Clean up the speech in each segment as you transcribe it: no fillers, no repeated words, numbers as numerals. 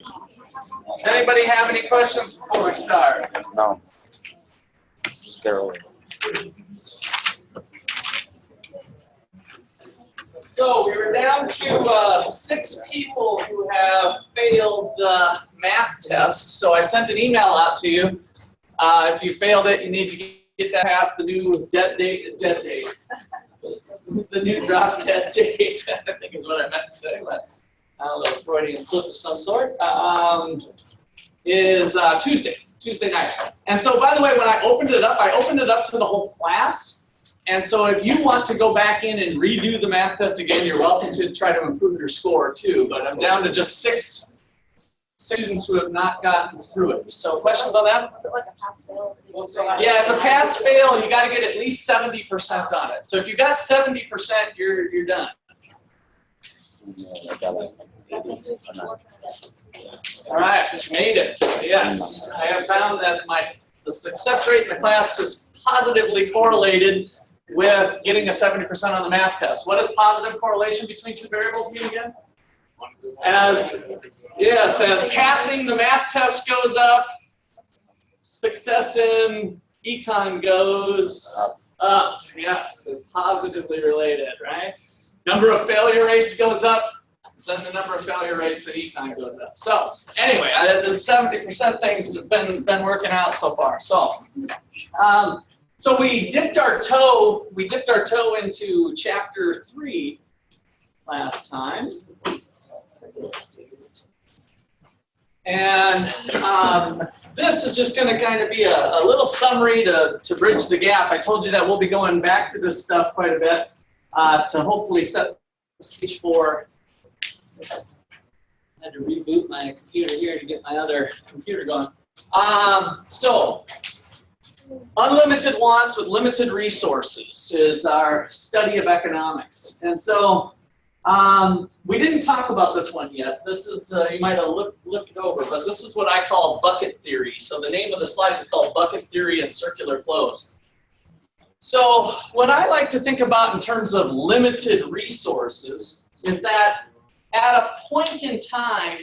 Does anybody have any questions before we start? No. Just get over it. So we were down to 6 people who have failed the math test. So I sent an email out to you. If you failed it, you need to get that past the new dead date. The new drop dead date, I think is what I meant to say, but a little Freudian slip of some sort, is Tuesday night. And so, by the way, when I opened it up to the whole class. And so if you want to go back in and redo the math test again, you're welcome to try to improve your score too. But I'm down to just 6 students who have not gotten through it. So questions on that? Was it like a pass-fail? Yeah, it's a pass-fail. You got to get at least 70% on it. So if you got 70%, you're done. All right, but you made it. Yes, I have found that the success rate in the class is positively correlated with getting a 70% on the math test. What does positive correlation between 2 variables mean again? As passing the math test goes up, success in econ goes up. Yes, they're positively related, right? Number of failure rates goes up, then the number of failure rates in econ goes up. So anyway, the 70% things have been working out so far. So we dipped our toe into chapter 3 last time. And this is just going to kind of be a little summary to bridge the gap. I told you that we'll be going back to this stuff quite a bit to hopefully set the stage for. I had to reboot my computer here to get my other computer going. So, unlimited wants with limited resources is our study of economics. And so, we didn't talk about this one yet. This is, you might have looked it over, but this is what I call bucket theory. So the name of the slides is called Bucket Theory and Circular Flows. So what I like to think about in terms of limited resources is that at a point in time,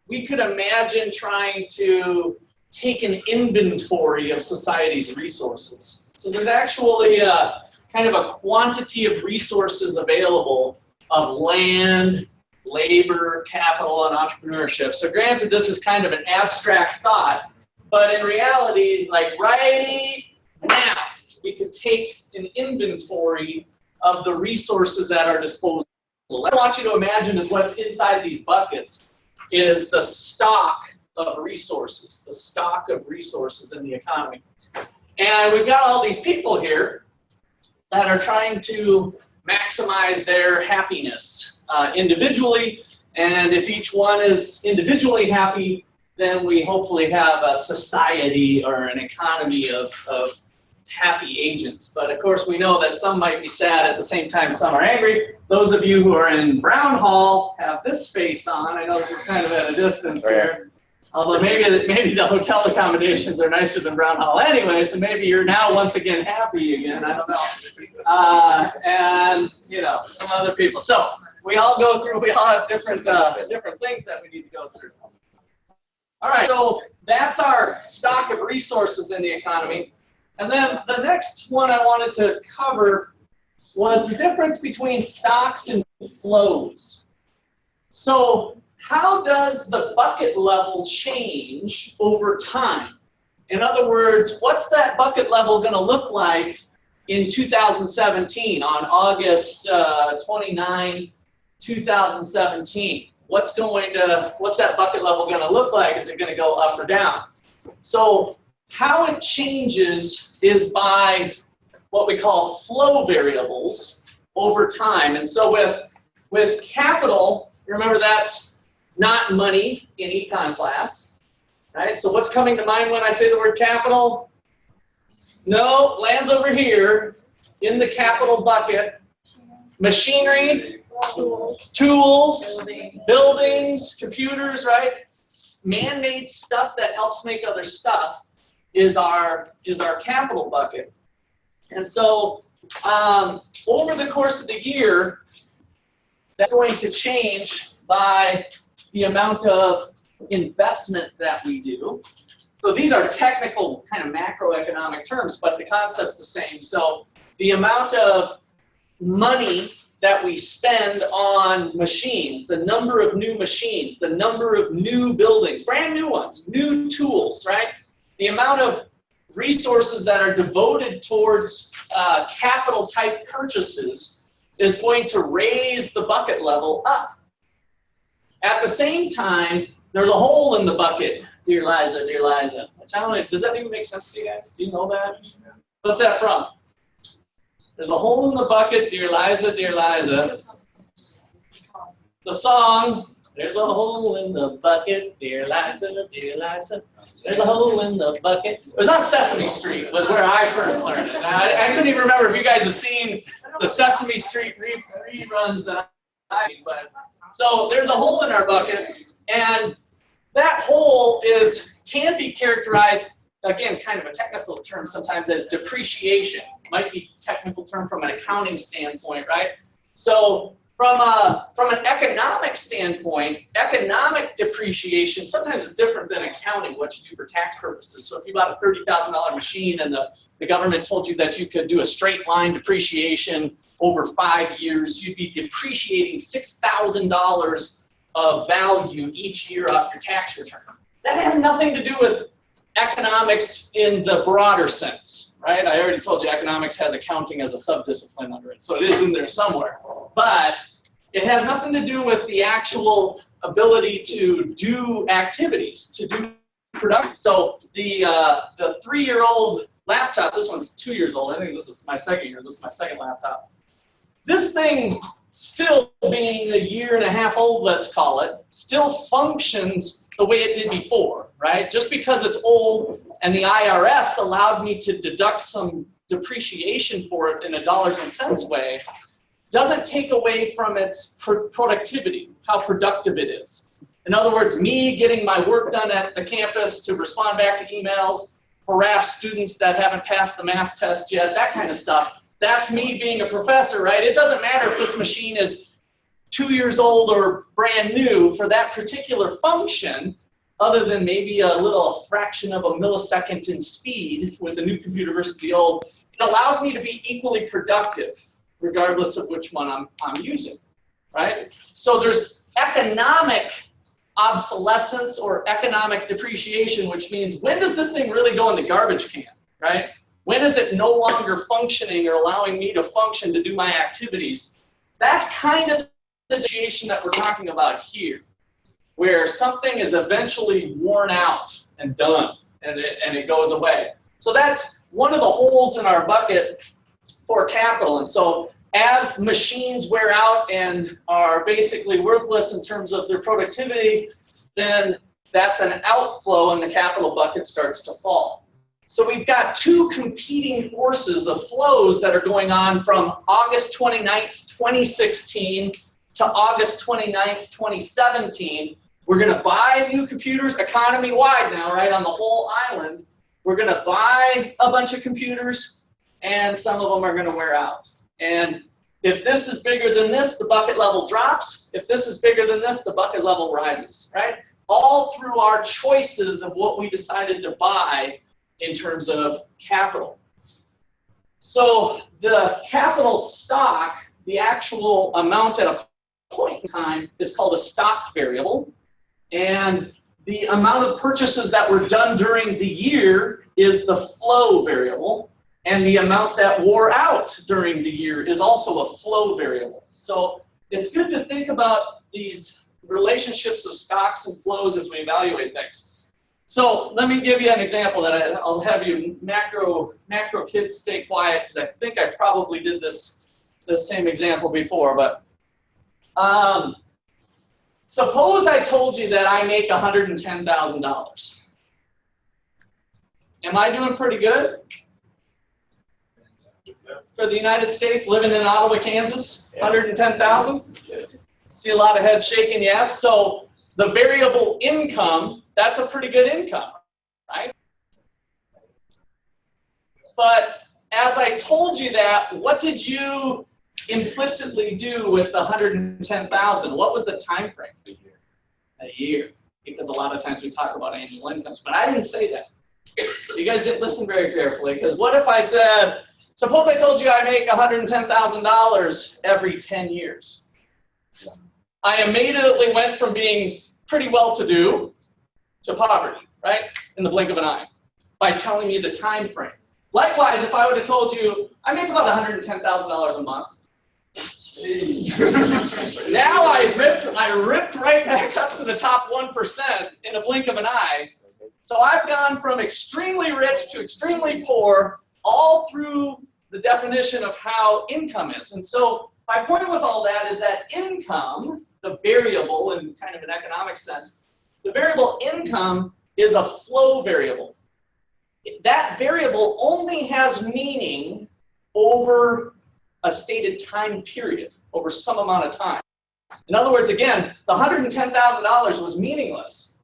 we could imagine trying to take an inventory of society's resources. So there's actually a kind of a quantity of resources available of land, labor, capital, and entrepreneurship. So granted, this is kind of an abstract thought, but in reality, like right now, we could take an inventory of the resources at our disposal. What I want you to imagine is what's inside these buckets is the stock of resources, in the economy. And we've got all these people here that are trying to maximize their happiness individually, and if each one is individually happy, then we hopefully have a society or an economy of happy agents. But of course we know that some might be sad at the same time some are angry. Those of you who are in Brown Hall have this face on. I know this is kind of at a distance here. Although maybe the hotel accommodations are nicer than Brown Hall anyway, so maybe you're now once again happy again, I don't know. And, you know, some other people. So we all have different things that we need to go through. All right, so that's our stock of resources in the economy. And then the next one I wanted to cover was the difference between stocks and flows. So how does the bucket level change over time? In other words, what's that bucket level going to look like in 2017, on August 29, 2017? What's that bucket level going to look like? Is it going to go up or down? So how it changes is by what we call flow variables over time. And so with capital, remember that's not money in econ class, right? So what's coming to mind when I say the word capital? No, lands over here in the capital bucket. Machinery, tools, buildings, computers, right? Man-made stuff that helps make other stuff is our capital bucket. And so over the course of the year, that's going to change by the amount of investment that we do. So these are technical kind of macroeconomic terms, but the concept's the same. So the amount of money that we spend on machines, the number of new machines, the number of new buildings, brand new ones, new tools, right? The amount of resources that are devoted towards capital type purchases is going to raise the bucket level up. At the same time, there's a hole in the bucket, dear Liza, dear Liza. Which I don't know, does that even make sense to you guys? Do you know that? What's that from? There's a hole in the bucket, dear Liza, dear Liza. The song, there's a hole in the bucket, dear Liza, dear Liza. There's a hole in the bucket. It was on Sesame Street, was where I first learned it. Now, I couldn't even remember if you guys have seen the Sesame Street reruns that I did, but so there's a hole in our bucket, and that hole can be characterized, again, kind of a technical term sometimes, as depreciation. Might be a technical term from an accounting standpoint, right? So from an economic standpoint, economic depreciation sometimes is different than accounting, what you do for tax purposes. So if you bought a $30,000 machine and the government told you that you could do a straight line depreciation over 5 years, you'd be depreciating $6,000 of value each year off your tax return. That has nothing to do with economics in the broader sense, right? I already told you economics has accounting as a subdiscipline under it, so it is in there somewhere. But it has nothing to do with the actual ability to do activities, to do production. So the 3-year-old laptop, this one's 2 years old. I think this is my second year. This is my second laptop. This thing, still being 1.5 years old, let's call it, still functions the way it did before, right? Just because it's old and the IRS allowed me to deduct some depreciation for it in a dollars and cents way, doesn't take away from its productivity, how productive it is. In other words, me getting my work done at the campus to respond back to emails, harass students that haven't passed the math test yet, that kind of stuff, that's me being a professor, right? It doesn't matter if this machine is 2 years old or brand new for that particular function, other than maybe a little fraction of a millisecond in speed with the new computer versus the old. It allows me to be equally productive, regardless of which one I'm using, right? So there's economic obsolescence or economic depreciation, which means when does this thing really go in the garbage can, right? When is it no longer functioning or allowing me to function to do my activities? That's kind of the depreciation that we're talking about here, where something is eventually worn out and done, and it goes away. So that's one of the holes in our bucket for capital. And so as machines wear out and are basically worthless in terms of their productivity, then that's an outflow and the capital bucket starts to fall. So we've got two competing forces of flows that are going on from August 29th, 2016 to August 29th, 2017. We're going to buy new computers economy-wide now, right, on the whole island. We're going to buy a bunch of computers, and some of them are going to wear out. And if this is bigger than this, the bucket level drops. If this is bigger than this, the bucket level rises, right? All through our choices of what we decided to buy in terms of capital. So the capital stock, the actual amount at a point in time, is called a stock variable. And the amount of purchases that were done during the year is the flow variable. And the amount that wore out during the year is also a flow variable. So it's good to think about these relationships of stocks and flows as we evaluate things. So let me give you an example that I'll have you macro kids stay quiet, because I think I probably did this same example before. But suppose I told you that I make $110,000. Am I doing pretty good? For the United States, living in Ottawa, Kansas, 110,000? See a lot of heads shaking yes. So the variable income, that's a pretty good income, right? But as I told you that, what did you implicitly do with the 110,000? What was the time frame? A year. because a lot of times we talk about annual incomes, but I didn't say that. So you guys didn't listen very carefully, because what if I said, suppose I told you I make $110,000 every 10 years. I immediately went from being pretty well-to-do to poverty, right, in the blink of an eye, by telling you the time frame. Likewise, if I would have told you I make about $110,000 a month, now I ripped right back up to the top 1% in a blink of an eye. So I've gone from extremely rich to extremely poor, all through the definition of how income is. And so my point with all that is that income, the variable in kind of an economic sense, the variable income is a flow variable. That variable only has meaning over a stated time period, over some amount of time. In other words, again, the $110,000 was meaningless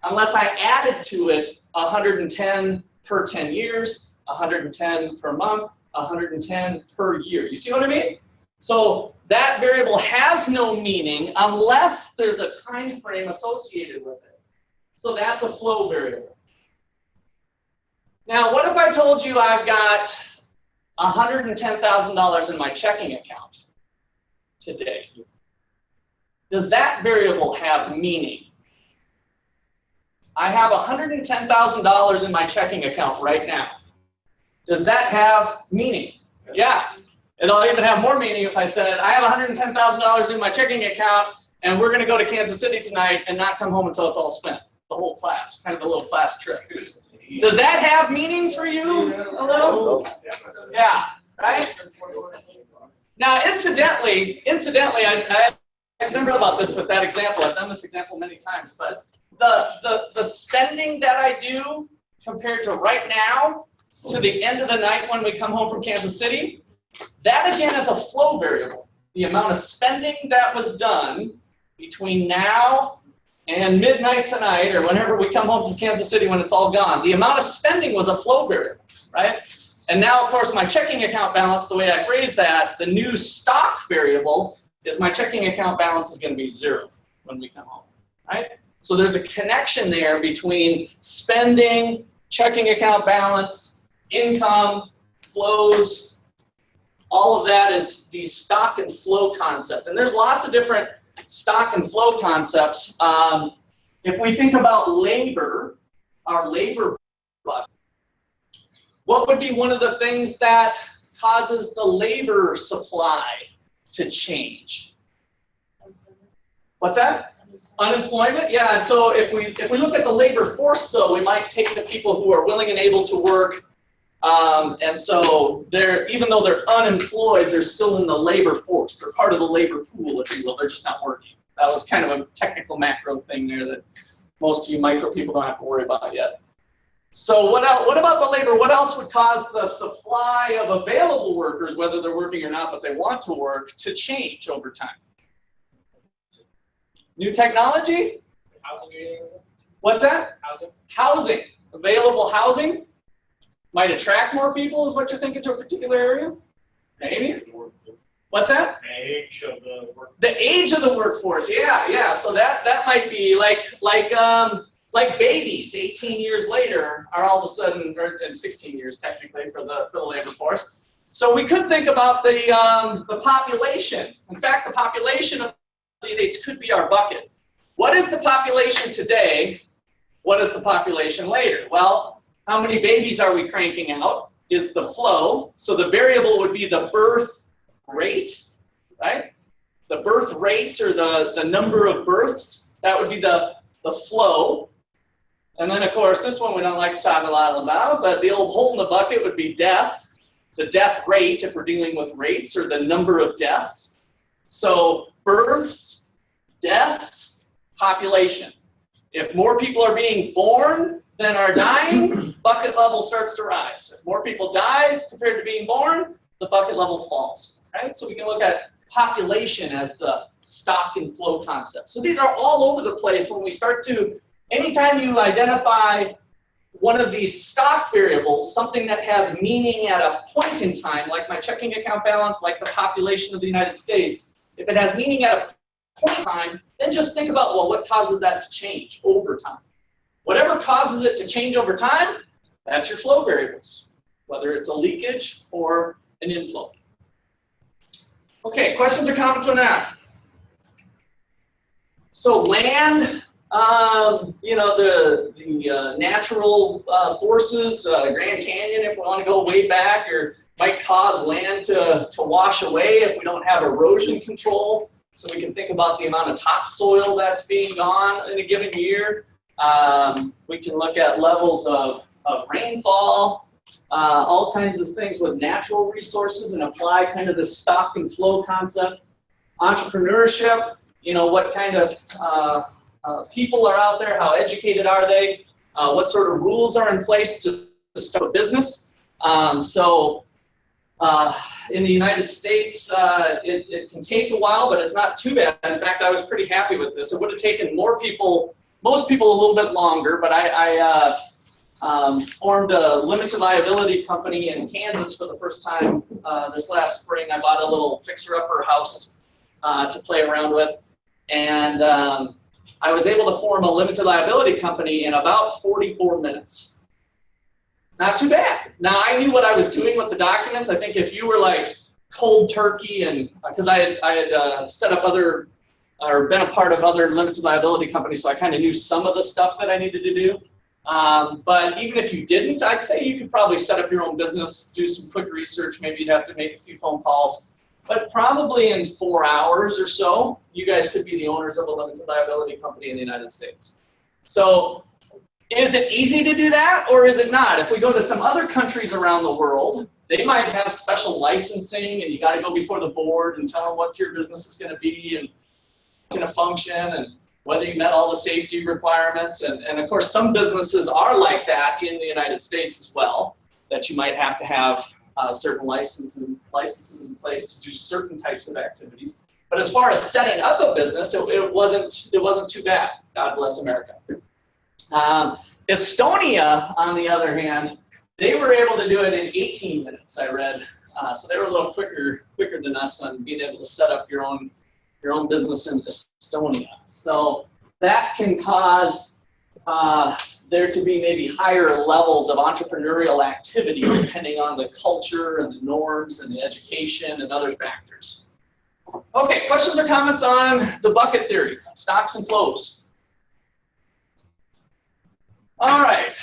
unless I added to it 110 per 10 years, 110 per month, 110 per year. You see what I mean? So that variable has no meaning unless there's a time frame associated with it. So that's a flow variable. Now, what if I told you I've got $110,000 in my checking account today? Does that variable have meaning? I have $110,000 in my checking account right now. Does that have meaning? Yeah. It'll even have more meaning if I said, I have $110,000 in my checking account, and we're going to go to Kansas City tonight and not come home until it's all spent. The whole class, kind of a little class trip. Does that have meaning for you a little? Yeah, right? Now, incidentally, I remember about this with that example. I've done this example many times, but the spending that I do compared to right now to the end of the night when we come home from Kansas City, that again is a flow variable. The amount of spending that was done between now and midnight tonight, or whenever we come home from Kansas City when it's all gone, the amount of spending was a flow variable, right? And now, of course, my checking account balance, the way I phrased that, the new stock variable is my checking account balance is going to be 0 when we come home, right? So there's a connection there between spending, checking account balance, income, flows. All of that is the stock and flow concept. And there's lots of different stock and flow concepts. If we think about labor, our labor bucket, what would be one of the things that causes the labor supply to change? What's that? Unemployment? Yeah, and so if we look at the labor force, though, we might take the people who are willing and able to work, and so even though they're unemployed, they're still in the labor force. They're part of the labor pool, if you will. They're just not working. That was kind of a technical macro thing there that most of you micro people don't have to worry about yet. So what about the labor? What else would cause the supply of available workers, whether they're working or not, but they want to work, to change over time? New technology? Housing. What's that? Housing. Housing. Available housing might attract more people, is what you're thinking, to a particular area? Maybe. What's that? The age of the workforce. The age of the workforce. Yeah. So that might be like babies. 18 years later are all of a sudden, or 16 years technically for the labor force. So we could think about the population. In fact, the population of the United States could be our bucket. What is the population today? What is the population later? Well, how many babies are we cranking out is the flow. So the variable would be the birth rate, right? The birth rate, or the number of births, that would be the flow. And then, of course, this one we don't like to talk a lot about, but the old hole in the bucket would be death. The death rate, if we're dealing with rates, or the number of deaths. So births, deaths, population. If more people are being born than are dying, bucket level starts to rise. If more people die compared to being born, the bucket level falls. Right? So we can look at population as the stock and flow concept. So these are all over the place when we start to, anytime you identify one of these stock variables, something that has meaning at a point in time, like my checking account balance, like the population of the United States, if it has meaning at a point in time, then just think about, well, what causes that to change over time? Whatever causes it to change over time, that's your flow variables, whether it's a leakage or an inflow. Okay, questions or comments on that? So land, you know, the natural forces, Grand Canyon, if we want to go way back, or might cause land to wash away if we don't have erosion control. So we can think about the amount of topsoil that's being gone in a given year. We can look at levels of rainfall, all kinds of things with natural resources, and apply kind of the stock and flow concept. Entrepreneurship, you know, what kind of people are out there, how educated are they, what sort of rules are in place to start a business. In the United States, it can take a while, but it's not too bad. In fact, I was pretty happy with this. It would have taken most people a little bit longer, but I formed a limited liability company in Kansas for the first time this last spring. I bought a little fixer-upper house to play around with, and I was able to form a limited liability company in about 44 minutes. Not too bad. Now, I knew what I was doing with the documents. I think if you were like cold turkey, and because I had set up other, or been a part of other limited liability companies, so I kind of knew some of the stuff that I needed to do. But even if you didn't, I'd say you could probably set up your own business, do some quick research. Maybe you'd have to make a few phone calls. But probably in 4 hours or so, you guys could be the owners of a limited liability company in the United States. So is it easy to do that, or is it not? If we go to some other countries around the world, they might have special licensing, and you got to go before the board and tell them what your business is going to be and going to function, and whether you met all the safety requirements. And of course, some businesses are like that in the United States as well, that you might have to have certain licenses in place to do certain types of activities. But as far as setting up a business, it wasn't too bad. God bless America. Estonia, on the other hand, they were able to do it in 18 minutes, I read. So they were a little quicker than us on being able to set up your own business in Estonia. So that can cause there to be maybe higher levels of entrepreneurial activity depending on the culture and the norms and the education and other factors. Okay, questions or comments on the bucket theory, stocks and flows? All right.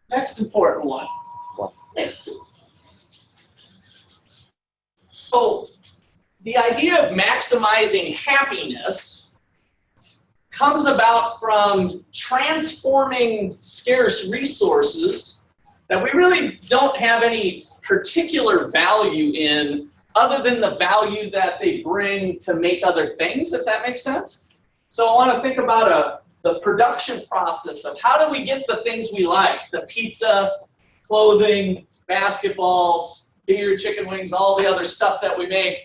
Next important one. So the idea of maximizing happiness comes about from transforming scarce resources that we really don't have any particular value in, other than the value that they bring to make other things, if that makes sense. So I want to think about the production process of how do we get the things we like, the pizza, clothing, basketballs, beer, chicken wings, all the other stuff that we make.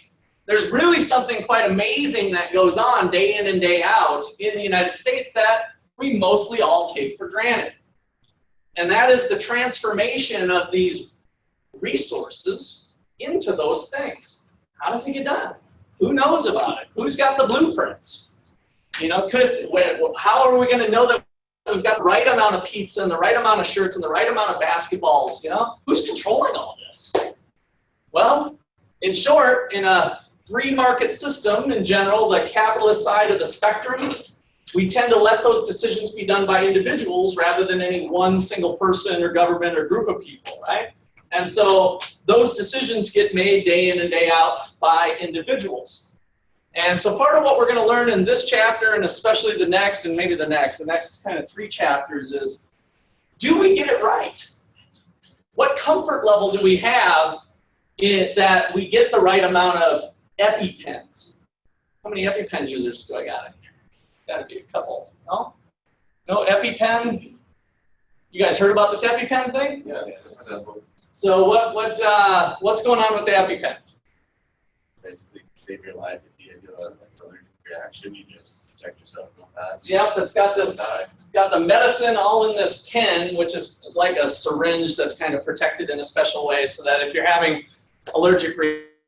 There's really something quite amazing that goes on day in and day out in the United States that we mostly all take for granted. And that is the transformation of these resources into those things. How does it get done? Who knows about it? Who's got the blueprints? You know, how are we going to know that we've got the right amount of pizza and the right amount of shirts and the right amount of basketballs? You know, who's controlling all this? Well, in short, in a free market system in general, the capitalist side of the spectrum, we tend to let those decisions be done by individuals rather than any one single person or government or group of people, right? And so those decisions get made day in and day out by individuals. And so part of what we're going to learn in this chapter, and especially the next and maybe the next kind of 3 chapters, is, do we get it right? What comfort level do we have that we get the right amount of EpiPens? How many EpiPen users do I got in here? Got to be a couple. No? No EpiPen? You guys heard about this EpiPen thing? Yeah. So what's going on with the EpiPen? Basically, save your life if you do an allergic reaction. You just check yourself real fast. Yep, it's got the medicine all in this pen, which is like a syringe that's kind of protected in a special way, so that if you're having allergic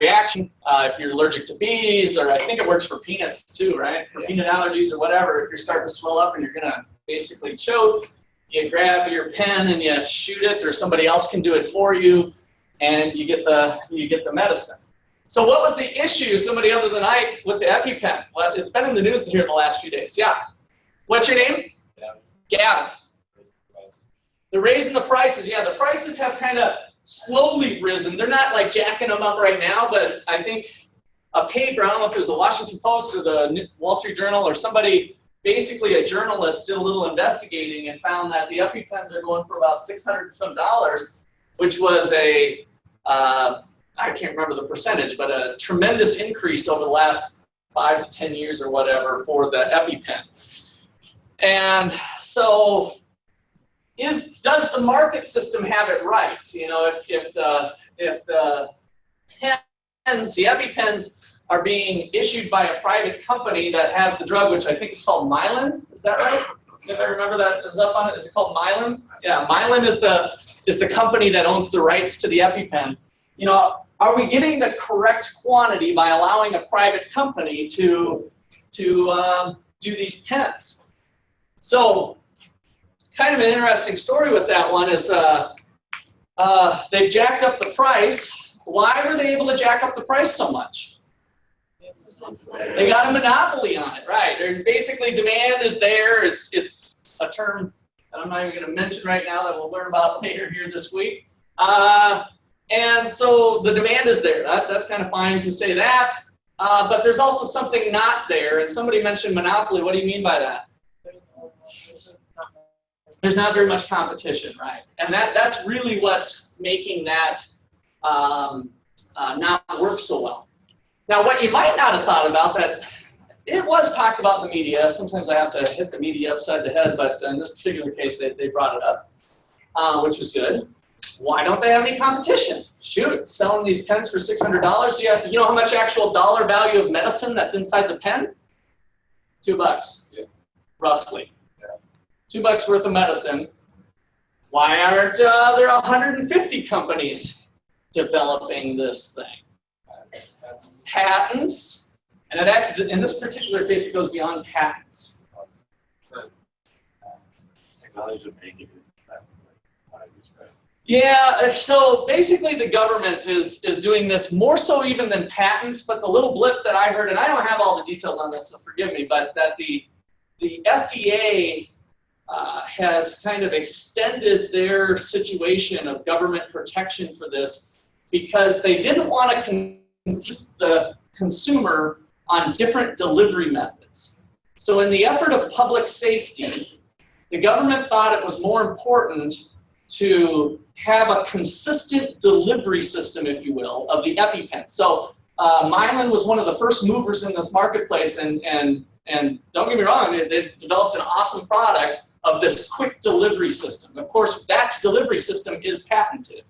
reaction, if you're allergic to bees, or I think it works for peanuts too, right? For peanut allergies or whatever, if you're starting to swell up and you're going to basically choke, you grab your pen and you shoot it, or somebody else can do it for you, and you get the medicine. So what was the issue, somebody other than I, with the EpiPen? Well, it's been in the news here in the last few days. Yeah. What's your name? Gavin. They're raising the prices. Yeah, the prices have kind of slowly risen. They're not like jacking them up right now, but I think a paper, I don't know if it was the Washington Post or the Wall Street Journal or somebody, basically a journalist did a little investigating and found that the EpiPens are going for about $600 and some, which was a, I can't remember the percentage, but a tremendous increase over the last 5 to 10 years or whatever for the EpiPen. And so, does the market system have it right? You know, if the pens, the EpiPens, are being issued by a private company that has the drug, which I think is called Mylan. Is that right? If I remember that is up on it, is it called Mylan? Yeah, Mylan is the company that owns the rights to the EpiPen. You know, are we getting the correct quantity by allowing a private company to do these pens? So, kind of an interesting story with that one is they've jacked up the price. Why were they able to jack up the price so much? They got a monopoly on it, right? They're basically, demand is there. It's a term that I'm not even going to mention right now that we'll learn about later here this week. And so the demand is there. That's kind of fine to say that. But there's also something not there. And somebody mentioned monopoly. What do you mean by that? There's not very much competition, right? And that's really what's making that not work so well. Now, what you might not have thought about, that it was talked about in the media. Sometimes I have to hit the media upside the head, but in this particular case, they brought it up, which is good. Why don't they have any competition? Shoot, selling these pens for $600. You know how much actual dollar value of medicine that's inside the pen? $2, yeah, roughly. Yeah. $2 worth of medicine. Why aren't there 150 companies developing this thing? Patents, and it actually, in this particular case, it goes beyond patents. Technology of making it. Yeah, so basically the government is doing this more so even than patents, but the little blip that I heard, and I don't have all the details on this, so forgive me, but that the FDA has kind of extended their situation of government protection for this because they didn't want to confuse the consumer on different delivery methods. So in the effort of public safety, the government thought it was more important to have a consistent delivery system, if you will, of the EpiPen. So Mylan was one of the first movers in this marketplace, and don't get me wrong, they developed an awesome product of this quick delivery system. Of course, that delivery system is patented.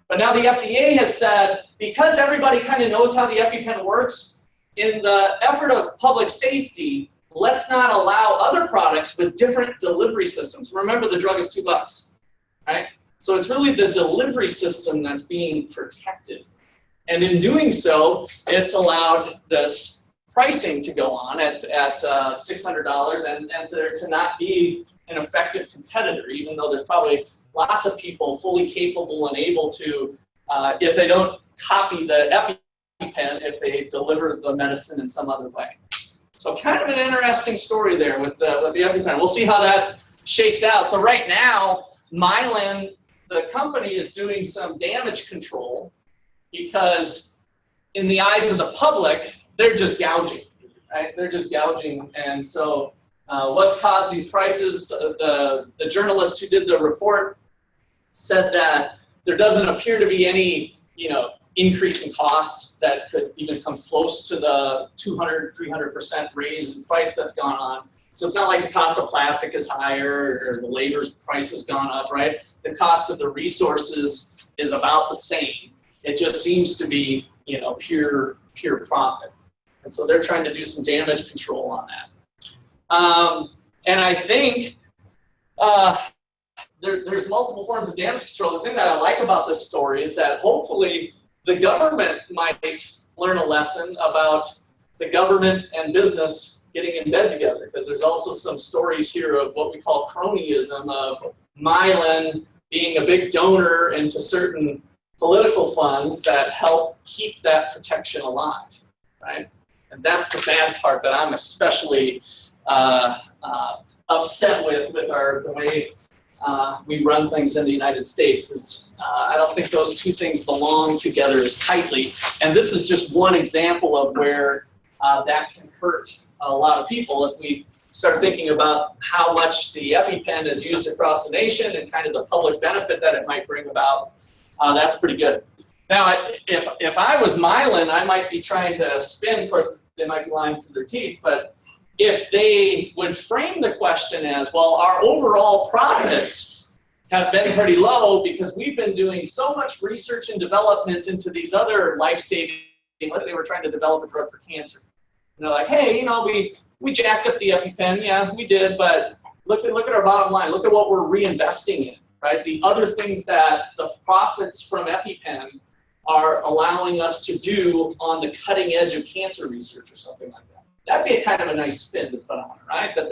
But now the FDA has said, because everybody kind of knows how the EpiPen works, in the effort of public safety, let's not allow other products with different delivery systems. Remember, the drug is $2, right? So it's really the delivery system that's being protected. And in doing so, it's allowed this pricing to go on at $600 and there to not be an effective competitor, even though there's probably lots of people fully capable and able to, if they don't copy the EpiPen, if they deliver the medicine in some other way. So kind of an interesting story there with the EpiPen. We'll see how that shakes out. So right now, Mylan, the company, is doing some damage control because in the eyes of the public, they're just gouging, right? They're just gouging. And so what's caused these prices, the journalist who did the report said that there doesn't appear to be any, increase in cost that could even come close to the 200, 300% raise in price that's gone on. So it's not like the cost of plastic is higher or the labor's price has gone up, right? The cost of the resources is about the same. It just seems to be, pure profit. And so they're trying to do some damage control on that. And I think there's multiple forms of damage control. The thing that I like about this story is that hopefully the government might learn a lesson about the government and business getting in bed together, because there's also some stories here of what we call cronyism, of Mylan being a big donor into certain political funds that help keep that protection alive, right? And that's the bad part that I'm especially upset with the way we run things in the United States. Is I don't think those two things belong together as tightly. And this is just one example of where that can hurt a lot of people if we start thinking about how much the EpiPen is used across the nation and kind of the public benefit that it might bring about. That's pretty good. Now, if I was Mylan, I might be trying to spin. Of course, they might be lying through their teeth, but if they would frame the question as, well, our overall profits have been pretty low because we've been doing so much research and development into these other life-saving, they were trying to develop a drug for cancer. And they're like, hey, you know, we jacked up the EpiPen, yeah, we did, but look at our bottom line. Look at what we're reinvesting in, right? The other things that the profits from EpiPen are allowing us to do on the cutting edge of cancer research or something like that. That'd be a kind of a nice spin to put on it, right? That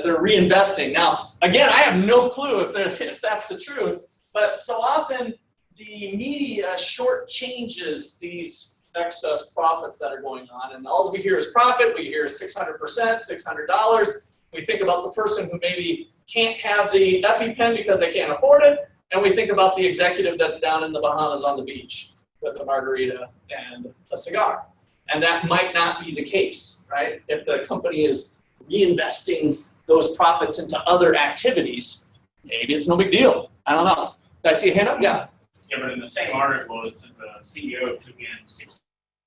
they're reinvesting. Now, again, I have no clue if that's the truth, but so often the media shortchanges these excess profits that are going on, and all we hear is profit. We hear 600%, $600. We think about the person who maybe can't have the EpiPen because they can't afford it, and we think about the executive that's down in the Bahamas on the beach with a margarita and a cigar. And that might not be the case, right? If the company is reinvesting those profits into other activities, maybe it's no big deal. I don't know. Did I see a hand up? Yeah. Yeah, but in the same article, it said the CEO took in $16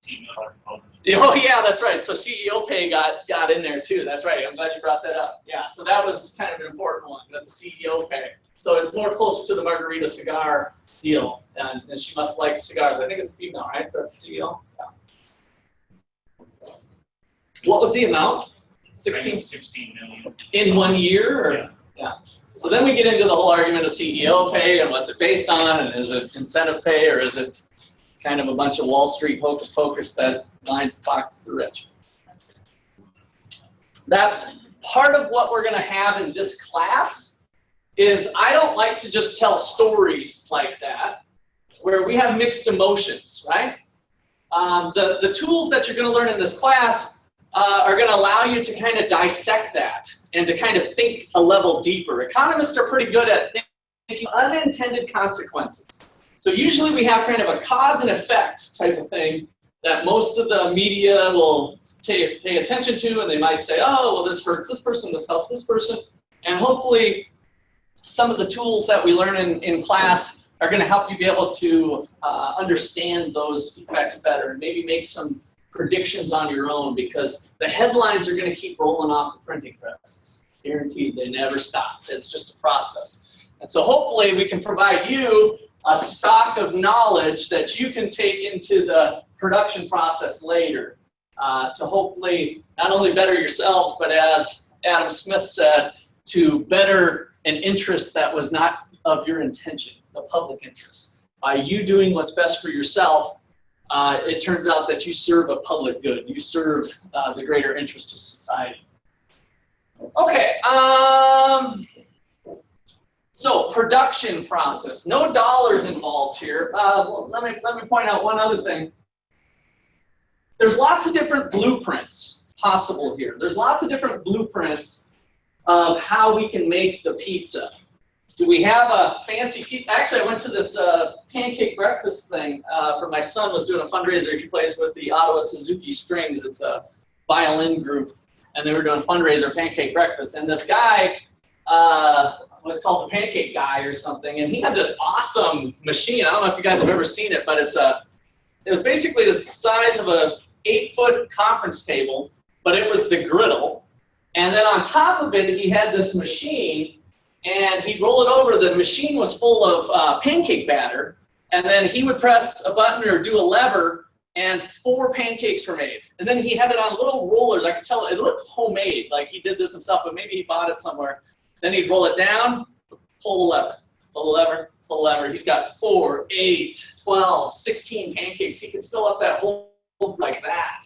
million. Oh yeah, that's right. So CEO pay got in there too. That's right. I'm glad you brought that up. Yeah. So that was kind of an important one, that the CEO pay. So it's more closer to the margarita cigar deal, and she must like cigars. I think it's female, right? That's the CEO. Yeah. What was the amount? 16 million. In 1 year? Or? Yeah. So then we get into the whole argument of CEO pay and what's it based on, and is it incentive pay, or is it kind of a bunch of Wall Street hocus pocus that lines the pockets of the rich? That's part of what we're going to have in this class. Is I don't like to just tell stories like that where we have mixed emotions, right? The tools that you're going to learn in this class are going to allow you to kind of dissect that and to kind of think a level deeper. Economists are pretty good at thinking unintended consequences. So usually we have kind of a cause and effect type of thing that most of the media will pay attention to, and they might say, oh, well, this hurts this person, this helps this person. And hopefully some of the tools that we learn in class are going to help you be able to understand those effects better and maybe make some predictions on your own, because the headlines are going to keep rolling off the printing presses. Guaranteed, they never stop. It's just a process. And so hopefully we can provide you a stock of knowledge that you can take into the production process later to hopefully not only better yourselves, but as Adam Smith said, to better an interest that was not of your intention, the public interest. By you doing what's best for yourself, it turns out that you serve a public good. You serve the greater interest of society. Okay, so production process. No dollars involved here. Well, let me point out one other thing. There's lots of different blueprints possible here. There's lots of different blueprints of how we can make the pizza. Do we have a fancy pizza? Actually, I went to this pancake breakfast thing for my son was doing a fundraiser. He plays with the Ottawa Suzuki Strings. It's a violin group, and they were doing a fundraiser pancake breakfast. And this guy was called the Pancake Guy or something, and he had this awesome machine. I don't know if you guys have ever seen it, but it was basically the size of a 8-foot conference table, but it was the griddle. And then on top of it, he had this machine, and he'd roll it over. The machine was full of pancake batter, and then he would press a button or do a lever, and 4 pancakes were made. And then he had it on little rollers. I could tell it looked homemade, like he did this himself, but maybe he bought it somewhere. Then he'd roll it down, pull the lever, pull the lever, lever. He's got 4, 8, 12, 16 pancakes. He can fill up that whole like that.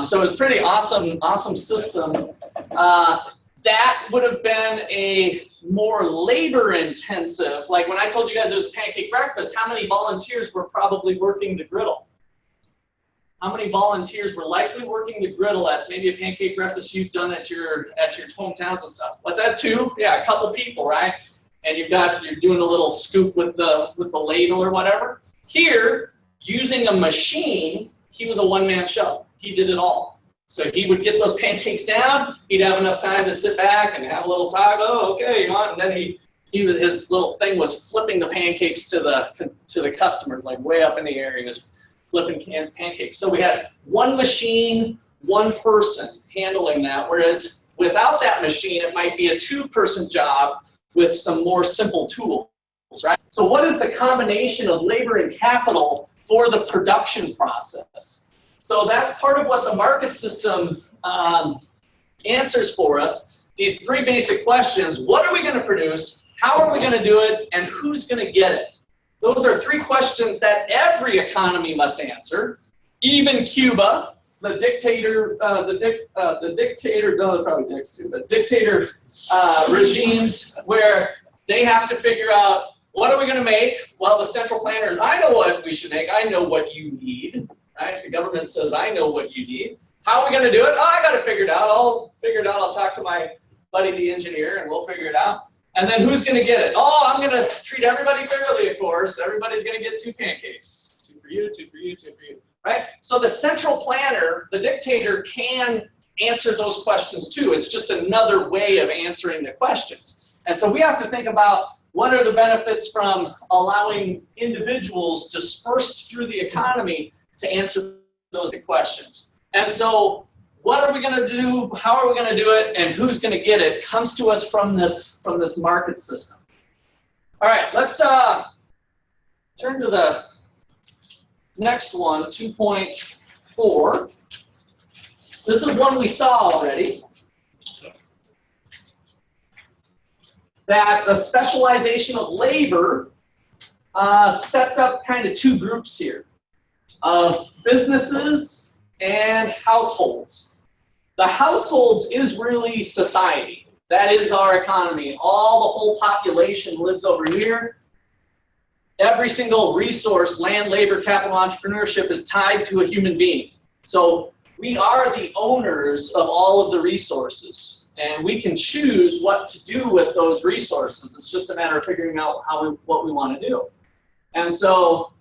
So it was pretty awesome system. That would have been a more labor intensive, like when I told you guys it was pancake breakfast, how many volunteers were probably working the griddle? How many volunteers were likely working the griddle at maybe a pancake breakfast you've done at your hometowns and stuff? What's that, 2? Yeah, a couple people, right? And you're doing a little scoop with the ladle or whatever. Here, using a machine, he was a one-man show. He did it all. So he would get those pancakes down. He'd have enough time to sit back and have a little talk. Oh, okay, you want? And then his little thing was flipping the pancakes to the customers, like way up in the air. He was flipping pancakes. So we had one machine, one person handling that. Whereas without that machine, it might be a 2-person job with some more simple tools, right? So what is the combination of labor and capital for the production process? So that's part of what the market system answers for us. These 3 basic questions: what are we going to produce? How are we going to do it? And who's going to get it? Those are 3 questions that every economy must answer. Even Cuba, the dictator, dictator regimes where they have to figure out, what are we going to make? Well, the central planner, I know what we should make. I know what you need. Right? The government says, I know what you need. How are we going to do it? Oh, I got to figure it out. I'll figure it out. I'll talk to my buddy, the engineer, and we'll figure it out. And then who's going to get it? Oh, I'm going to treat everybody fairly, of course. Everybody's going to get 2 pancakes. 2 for you, 2 for you, 2 for you. Right? So the central planner, the dictator, can answer those questions too. It's just another way of answering the questions. And so we have to think about, what are the benefits from allowing individuals dispersed through the economy to answer those questions? And so what are we going to do, how are we going to do it, and who's going to get it comes to us from this market system. All right, let's turn to the next one, 2.4. This is one we saw already. That the specialization of labor sets up kind of 2 groups here, of businesses and households. The households is really society. That is our economy. The whole population lives over here. Every single resource, land, labor, capital, entrepreneurship, is tied to a human being. So we are the owners of all of the resources. And we can choose what to do with those resources. It's just a matter of figuring out what we want to do. And so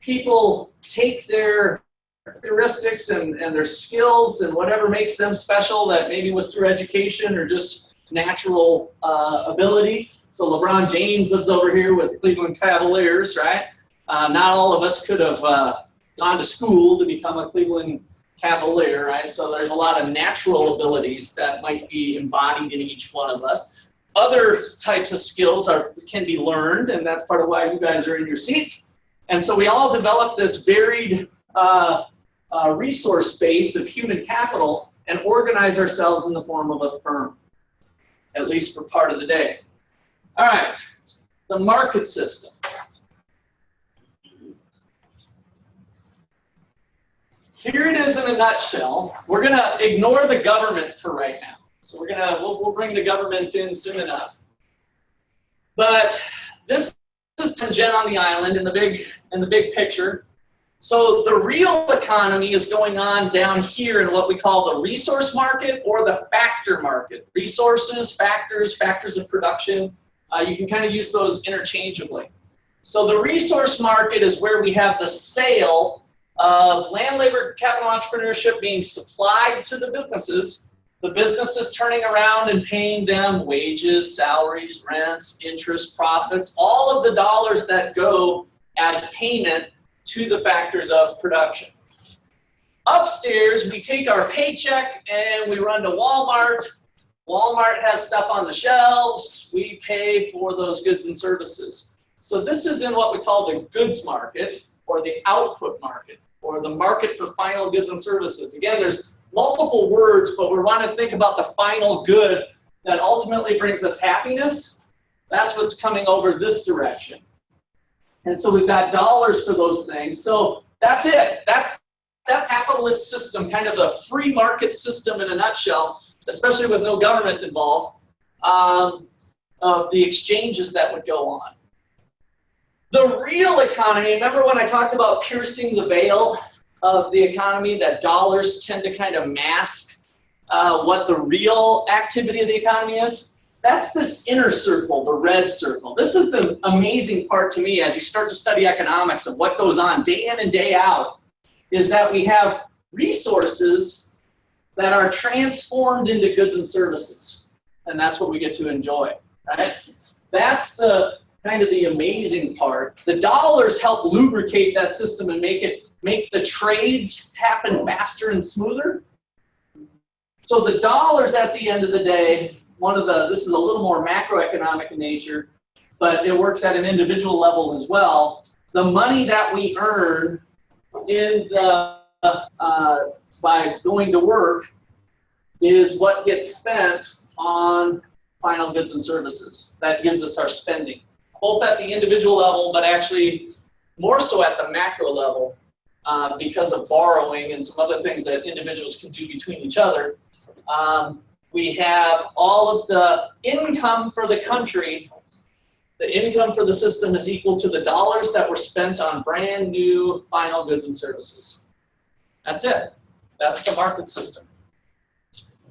people take their characteristics and their skills and whatever makes them special, that maybe was through education or just natural ability. So LeBron James lives over here with the Cleveland Cavaliers, right? Not all of us could have gone to school to become a Cleveland Cavalier, right? So there's a lot of natural abilities that might be embodied in each one of us. Other types of skills can be learned, and that's part of why you guys are in your seats. And so we all develop this varied resource base of human capital and organize ourselves in the form of a firm, at least for part of the day. All right, the market system. Here it is in a nutshell. We're going to ignore the government for right now. So we'll bring the government in soon enough. But this is Jen on the island in the big picture. So the real economy is going on down here in what we call the resource market or the factor market. Resources, factors of production. You can kind of use those interchangeably. So the resource market is where we have the sale of land, labor, capital, entrepreneurship being supplied to the businesses turning around and paying them wages, salaries, rents, interest, profits, all of the dollars that go as payment to the factors of production. Upstairs, we take our paycheck and we run to Walmart. Walmart has stuff on the shelves. We pay for those goods and services. So this is in what we call the goods market or the output market, or the market for final goods and services. Again, there's multiple words, but we want to think about the final good that ultimately brings us happiness That's what's coming over this direction. And so we've got dollars for those things. So that's it. That capitalist system, kind of the free market system in a nutshell, especially with no government involved, of the exchanges that would go on. The real economy, remember when I talked about piercing the veil of the economy, that dollars tend to kind of mask what the real activity of the economy is? That's this inner circle, the red circle. This is the amazing part to me as you start to study economics of what goes on day in and day out, is that we have resources that are transformed into goods and services. And that's what we get to enjoy, right? That's the kind of the amazing part. The dollars help lubricate that system and make the trades happen faster and smoother. So the dollars at the end of the day, this is a little more macroeconomic in nature, but it works at an individual level as well. The money that we earn in by going to work is what gets spent on final goods and services. That gives us our spending, both at the individual level, but actually more so at the macro level because of borrowing and some other things that individuals can do between each other. We have all of the income for the country. The income for the system is equal to the dollars that were spent on brand new final goods and services. That's it. That's the market system.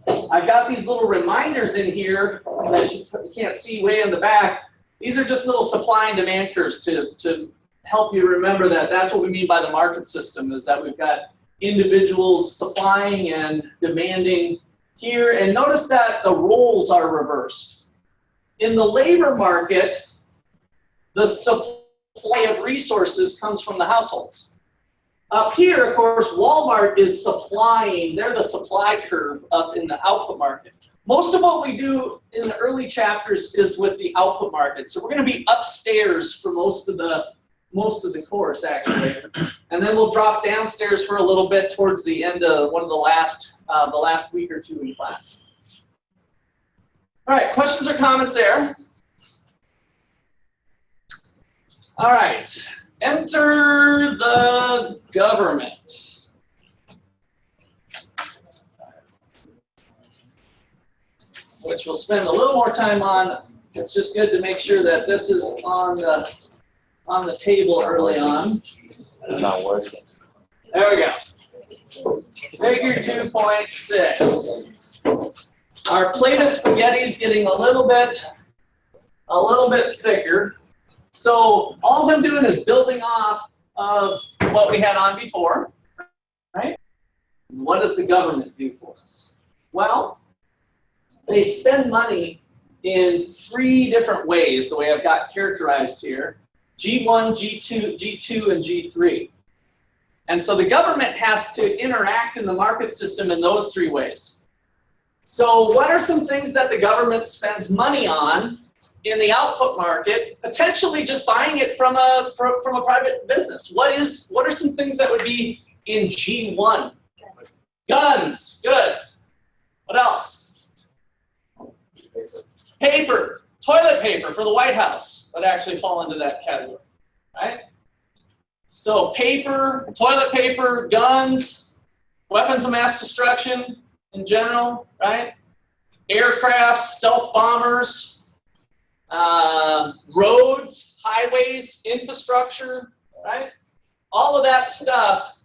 I've got these little reminders in here that you can't see way in the back. These are just little supply and demand curves to help you remember that that's what we mean by the market system, is that we've got individuals supplying and demanding here. And notice that the roles are reversed. In the labor market, the supply of resources comes from the households. Up here, of course, Walmart is supplying, they're the supply curve up in the output market. Most of what we do in the early chapters is with the output market. So we're going to be upstairs for most of the course, actually. And then we'll drop downstairs for a little bit towards the end of one of the last week or two in class. All right, questions or comments there? All right, enter the government. Which we'll spend a little more time on. It's just good to make sure that this is on the table early on. It's not working. There we go. Figure 2.6. Our plate of spaghetti is getting a little bit thicker. So all I'm doing is building off of what we had on before, right? What does the government do for us? Well, they spend money in 3 different ways, the way I've got characterized here. G1, G2, and G3. And so the government has to interact in the market system in those 3 ways. So what are some things that the government spends money on in the output market, potentially just buying it from a private business? What are some things that would be in G1? Guns, good. What else? Paper, toilet paper for the White House would actually fall into that category, right? So paper, toilet paper, guns, weapons of mass destruction in general, right? Aircraft, stealth bombers, roads, highways, infrastructure, right? All of that stuff,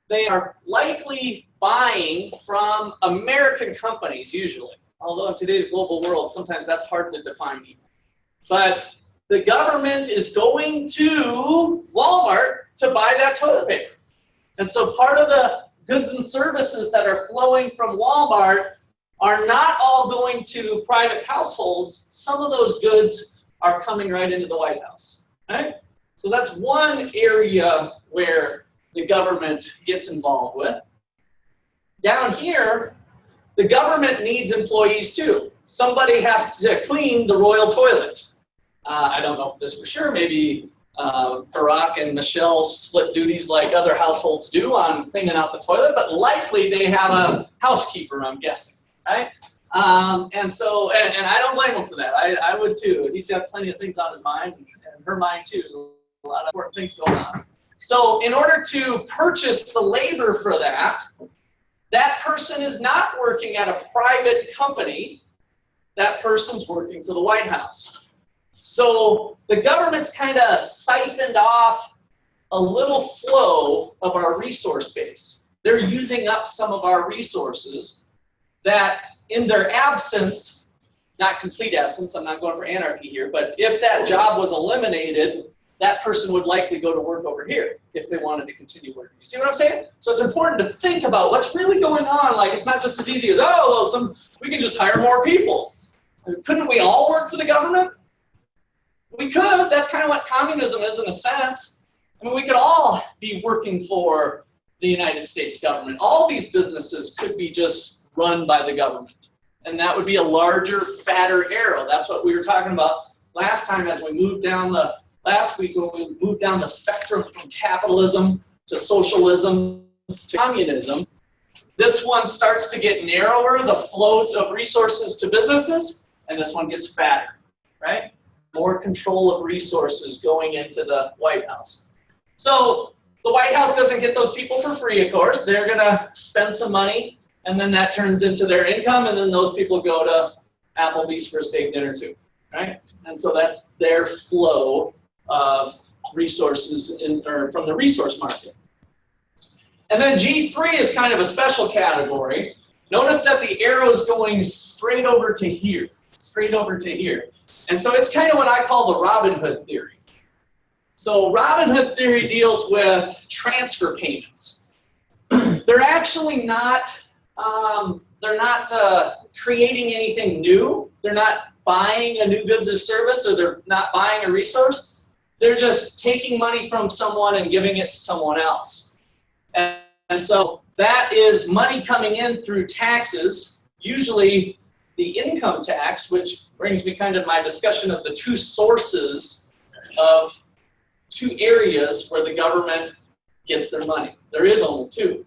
they are likely buying from American companies usually. Although in today's global world, sometimes that's hard to define even. But the government is going to Walmart to buy that toilet paper. And so part of the goods and services that are flowing from Walmart are not all going to private households. Some of those goods are coming right into the White House, right? So that's one area where the government gets involved with. Down here, the government needs employees too. Somebody has to clean the royal toilet. I don't know if this for sure. Maybe Barack and Michelle split duties like other households do on cleaning out the toilet, but likely they have a housekeeper, I'm guessing, right? And so, and I don't blame him for that. I would too. He's got plenty of things on his mind, and her mind too. A lot of important things going on. So in order to purchase the labor for that, that person is not working at a private company. That person's working for the White House. So the government's kind of siphoned off a little flow of our resource base. They're using up some of our resources that in their absence, not complete absence, I'm not going for anarchy here, but if that job was eliminated, that person would likely go to work over here if they wanted to continue working. You see what I'm saying? So it's important to think about what's really going on. Like, it's not just as easy as, oh, well, we can just hire more people. Couldn't we all work for the government? We could. That's kind of what communism is in a sense. I mean, we could all be working for the United States government. All these businesses could be just run by the government. And that would be a larger, fatter arrow. That's what we were talking about last time as we moved down last week when we moved down the spectrum from capitalism to socialism to communism. This one starts to get narrower, the flow of resources to businesses, and this one gets fatter, right? More control of resources going into the White House. So the White House doesn't get those people for free, of course. They're going to spend some money, and then that turns into their income, and then those people go to Applebee's for a steak dinner too, right? And so that's their flow of resources from the resource market. And then G3 is kind of a special category. Notice that the arrow is going straight over to here, straight over to here. And so it's kind of what I call the Robin Hood theory. So Robin Hood theory deals with transfer payments. They're actually not, creating anything new. They're not buying a new goods or service, or they're not buying a resource. They're just taking money from someone and giving it to someone else. And so that is money coming in through taxes, usually the income tax, which brings me kind of my discussion of the two sources of two areas where the government gets their money. There is only two.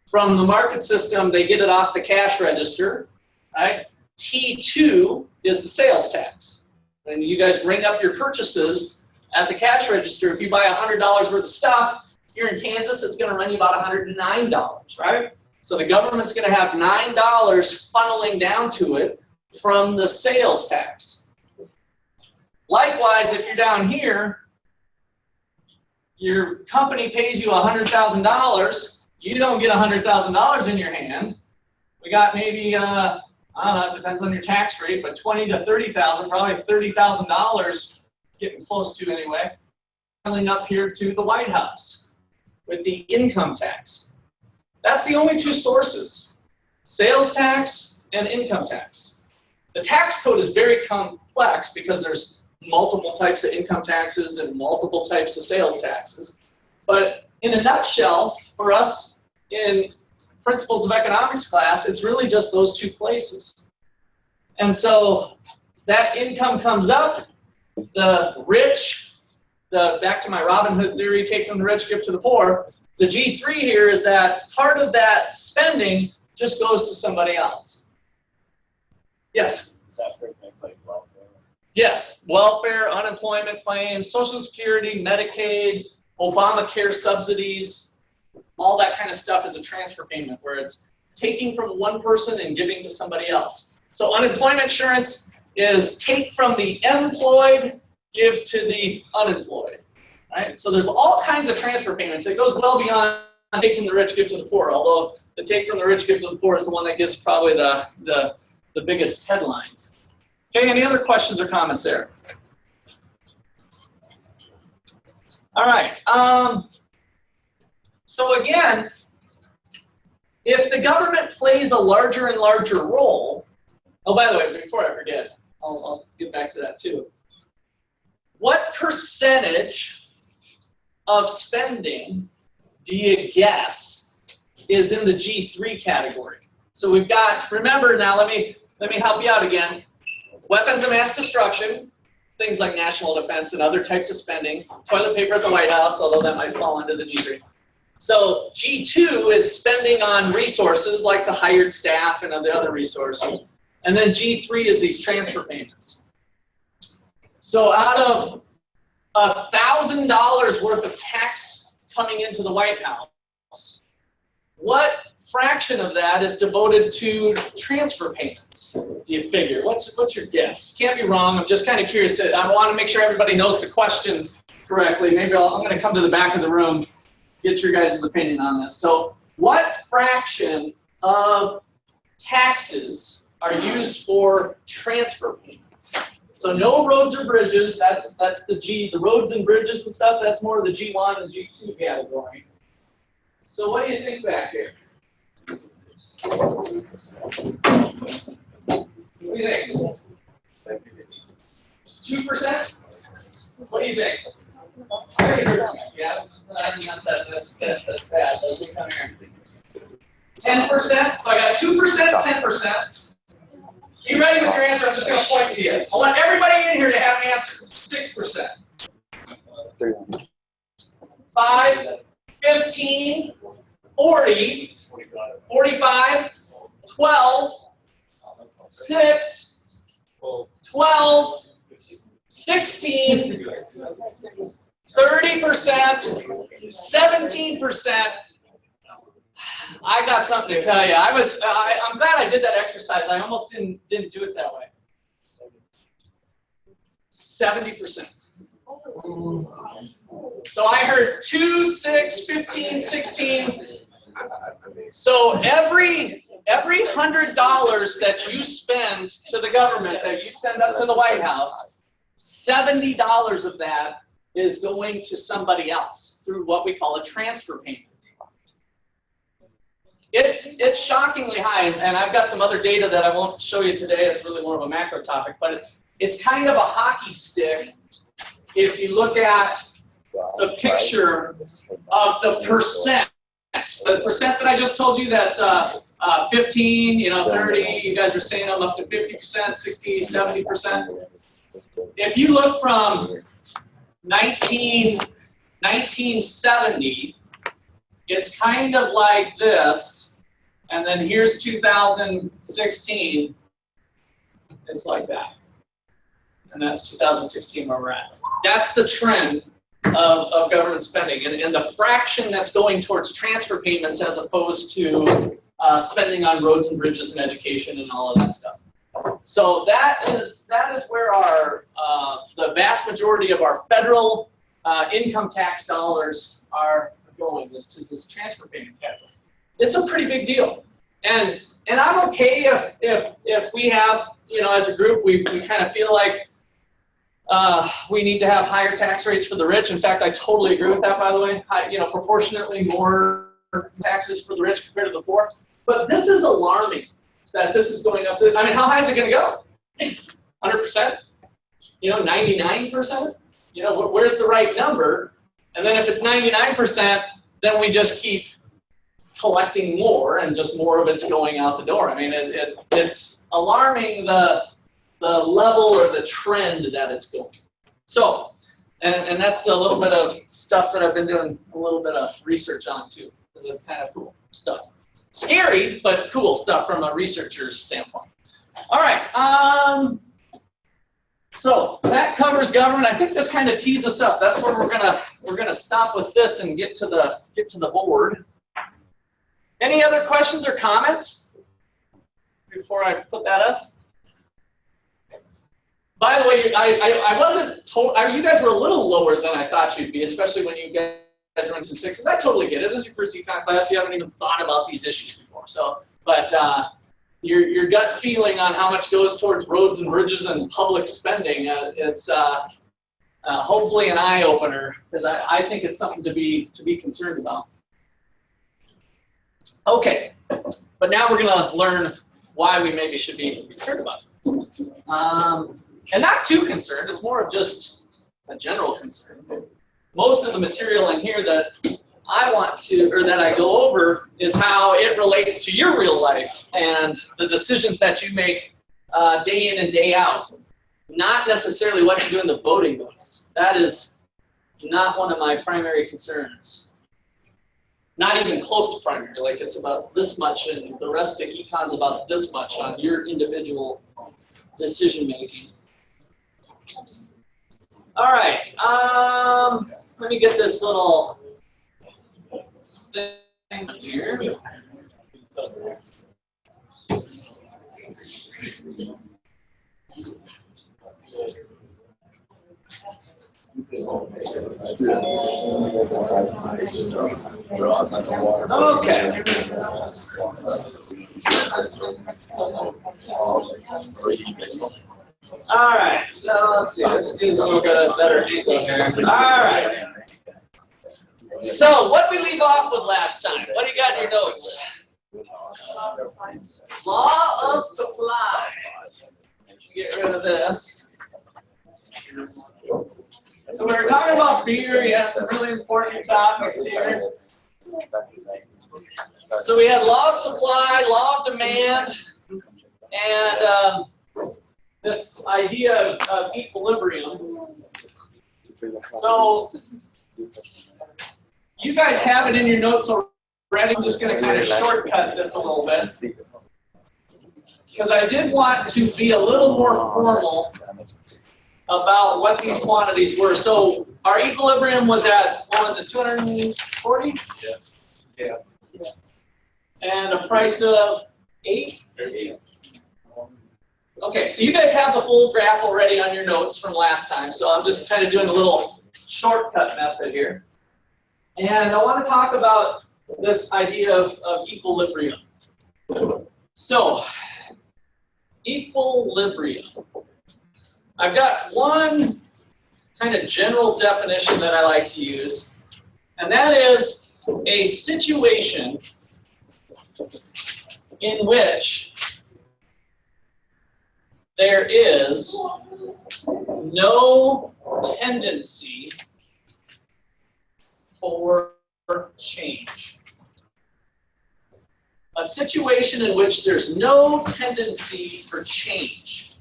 From the market system, they get it off the cash register, right? T2 is the sales tax. And you guys ring up your purchases at the cash register. If you buy $100 worth of stuff, here in Kansas, it's going to run you about $109, right? So the government's going to have $9 funneling down to it from the sales tax. Likewise, if you're down here, your company pays you $100,000, you don't get $100,000 in your hand. We got maybe, I don't know, it depends on your tax rate, but $20,000 to $30,000, probably $30,000, getting close to anyway, coming up here to the White House with the income tax. That's the only two sources, sales tax and income tax. The tax code is very complex because there's multiple types of income taxes and multiple types of sales taxes. But in a nutshell, for us in Principles of Economics class, it's really just those two places. And so that income comes up, the rich, back to my Robin Hood theory, take from the rich, give to the poor. The G3 here is that part of that spending just goes to somebody else. Yes? Is that for things like welfare? Yes, welfare, unemployment claims, Social Security, Medicaid, Obamacare subsidies, all that kind of stuff is a transfer payment where it's taking from one person and giving to somebody else. So unemployment insurance is take from the employed, give to the unemployed, right? So there's all kinds of transfer payments. It goes well beyond take from the rich, give to the poor, although the take from the rich, give to the poor is the one that gives probably the biggest headlines. Okay, any other questions or comments there? All right. So again, if the government plays a larger and larger role, oh, by the way, before I forget, I'll get back to that too. What percentage of spending do you guess is in the G3 category? So we've got, remember now, let me help you out again. Weapons of mass destruction, things like national defense and other types of spending, toilet paper at the White House, although that might fall into the G3. So G2 is spending on resources like the hired staff and the other resources. And then G3 is these transfer payments. So out of $1,000 worth of tax coming into the White House, what fraction of that is devoted to transfer payments? Do you figure? What's your guess? Can't be wrong. I'm just kind of curious. I want to make sure everybody knows the question correctly. Maybe I'm going to come to the back of the room, get your guys' opinion on this. So what fraction of taxes are used for transfer payments? So no roads or bridges, that's the G, the roads and bridges and stuff, that's more of the G1 and G2 category. So what do you think back here? What do you think? 2%? What do you think? Yeah, that's bad. Let's come here. 10%? So I got 2%, 10%. You ready with your answer? I'm just going to point to you. I want everybody in here to have an answer. 6%. 5, 15, 40, 45, 12, 6, 12, 16, 30%, 17%. I got something to tell you. I'm glad I did that exercise. I almost didn't do it that way. 70%. So I heard 2, 6, 15, 16. So every $100 that you spend to the government, that you send up to the White House, $70 of that is going to somebody else through what we call a transfer payment. It's shockingly high, and I've got some other data that I won't show you today. It's really more of a macro topic, but it's kind of a hockey stick if you look at the picture of the percent. The percent that I just told you, that's 15, 30, you guys were saying I'm up to 50%, 60, 70%. If you look from 1970, it's kind of like this, and then here's 2016, it's like that. And that's 2016 where we're at. That's the trend of government spending, and the fraction that's going towards transfer payments as opposed to spending on roads and bridges and education and all of that stuff. So that is where our the vast majority of our federal income tax dollars are going, is to this transfer payment category. It's a pretty big deal, and I'm okay if we have, as a group, we kind of feel like we need to have higher tax rates for the rich. In fact, I totally agree with that, by the way. Proportionately more taxes for the rich compared to the poor. But this is alarming that this is going up. I mean, how high is it going to go? 100%? 99%? Where's the right number? And then if it's 99%, then we just keep collecting more, and just more of it's going out the door. I mean, it's alarming the level or the trend that it's going. So, and that's a little bit of stuff that I've been doing a little bit of research on too, because it's kind of cool stuff. Scary, but cool stuff from a researcher's standpoint. All right, so that covers government. I think this kind of tees us up. That's where we're gonna stop with this and get to the board. Any other questions or comments before I put that up? By the way, I wasn't told, you guys were a little lower than I thought you'd be, especially when you guys are into sixes. I totally get it. This is your first econ class. You haven't even thought about these issues before. So, but your gut feeling on how much goes towards roads and bridges and public spending, it's hopefully an eye opener, because I think it's something to be concerned about. Okay, but now we're going to learn why we maybe should be concerned about it. And not too concerned, it's more of just a general concern. Most of the material in here that I want to, or that I go over, is how it relates to your real life and the decisions that you make day in and day out. Not necessarily what you do in the voting booths. That is not one of my primary concerns. not even close to primary, like it's about this much and the rest of econ's about this much on your individual decision making. All right, let me get this little thing here. Okay. All right, so let's see, let's do a little bit of better angle here. All right. So what did we leave off with last time? What do you got in your notes? Law of supply. Get rid of this. So we were talking about beer. Yeah, some really important topics here. So we had law of supply, law of demand, and this idea of equilibrium. So you guys have it in your notes already. I'm just going to kind of shortcut this a little bit because I did want to be a little more formal about what these quantities were. So our equilibrium was at, what was it, 240? Yes. Yeah. And a price of 8? Okay, so you guys have the full graph already on your notes from last time, so I'm just kind of doing a little shortcut method here. And I want to talk about this idea of equilibrium. So, equilibrium. I've got one kind of general definition that I like to use, and that is a situation in which there is no tendency for change. A situation in which there's no tendency for change.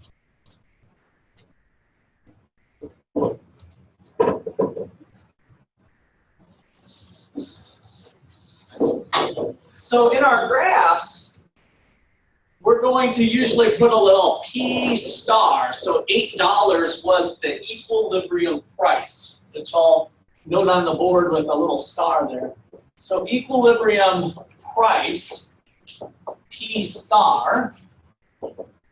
So in our graphs, we're going to usually put a little P star. So $8 was the equilibrium price, which I'll note on the board with a little star there. So equilibrium price, P star,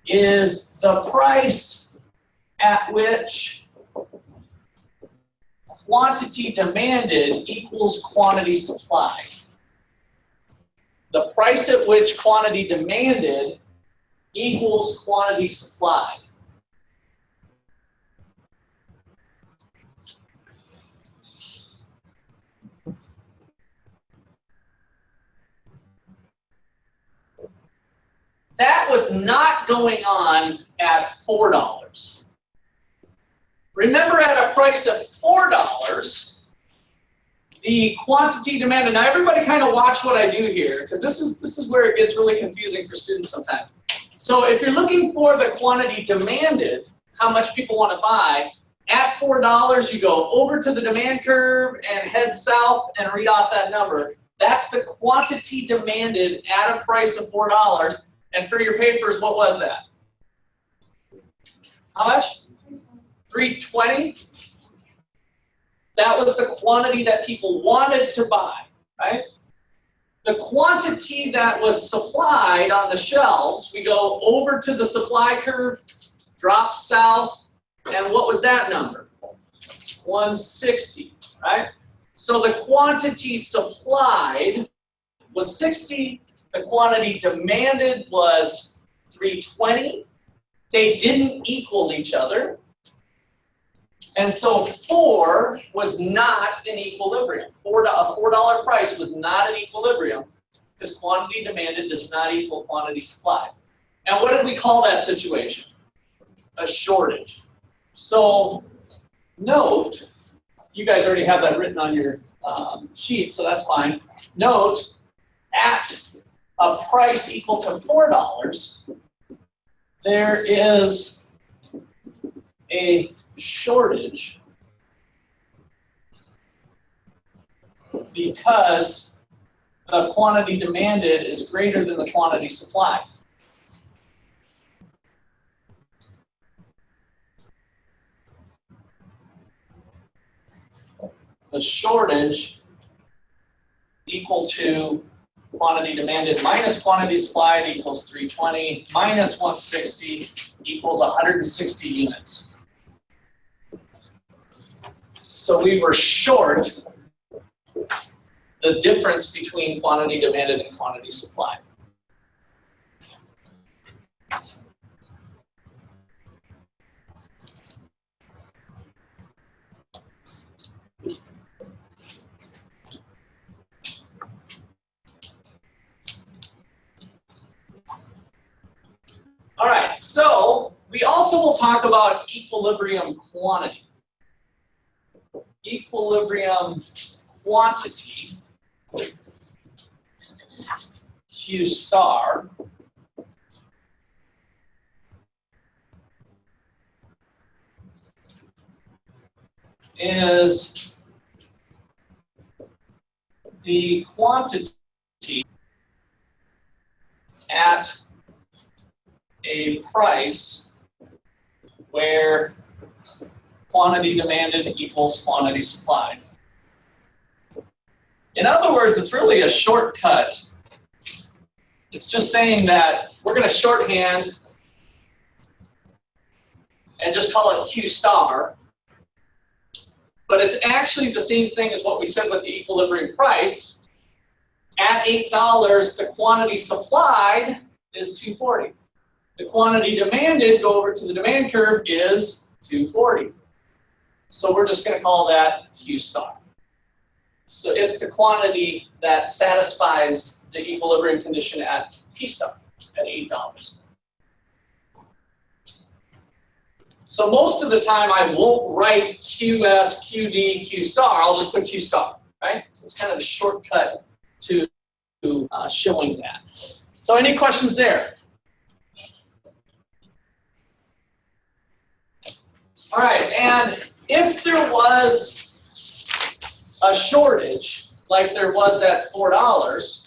is the price at which quantity demanded equals quantity supplied. The price at which quantity demanded equals quantity supplied. That was not going on at $4. Remember, at a price of $4, the quantity demanded. Now, everybody kind of watch what I do here, because this is where it gets really confusing for students sometimes. So if you're looking for the quantity demanded, how much people want to buy, at $4, you go over to the demand curve and head south and read off that number. That's the quantity demanded at a price of $4. And for your papers, what was that? How much? $3.20. That was the quantity that people wanted to buy, right? The quantity that was supplied on the shelves, we go over to the supply curve, drop south, and what was that number? 160, right? So the quantity supplied was 60, the quantity demanded was 320. They didn't equal each other. And so 4 was not in equilibrium. A $4 price was not in equilibrium because quantity demanded does not equal quantity supplied. And what did we call that situation? A shortage. So note, you guys already have that written on your sheet, so that's fine. Note, at a price equal to $4, there is a shortage because the quantity demanded is greater than the quantity supplied. The shortage is equal to quantity demanded minus quantity supplied equals 320 minus 160 equals 160 units. So we were short the difference between quantity demanded and quantity supplied. All right, so we also will talk about equilibrium quantity. Equilibrium quantity, Q star, is the quantity at a price where quantity demanded equals quantity supplied. In other words, it's really a shortcut. It's just saying that we're going to shorthand and just call it Q star, but it's actually the same thing as what we said with the equilibrium price. At $8, the quantity supplied is 240. The quantity demanded, go over to the demand curve, is 240. So we're just going to call that Q star. So it's the quantity that satisfies the equilibrium condition at P star, at $8. So most of the time I won't write QS, QD, Q star, I'll just put Q star, right? So it's kind of a shortcut to showing that. So any questions there? All right, and if there was a shortage, like there was at $4,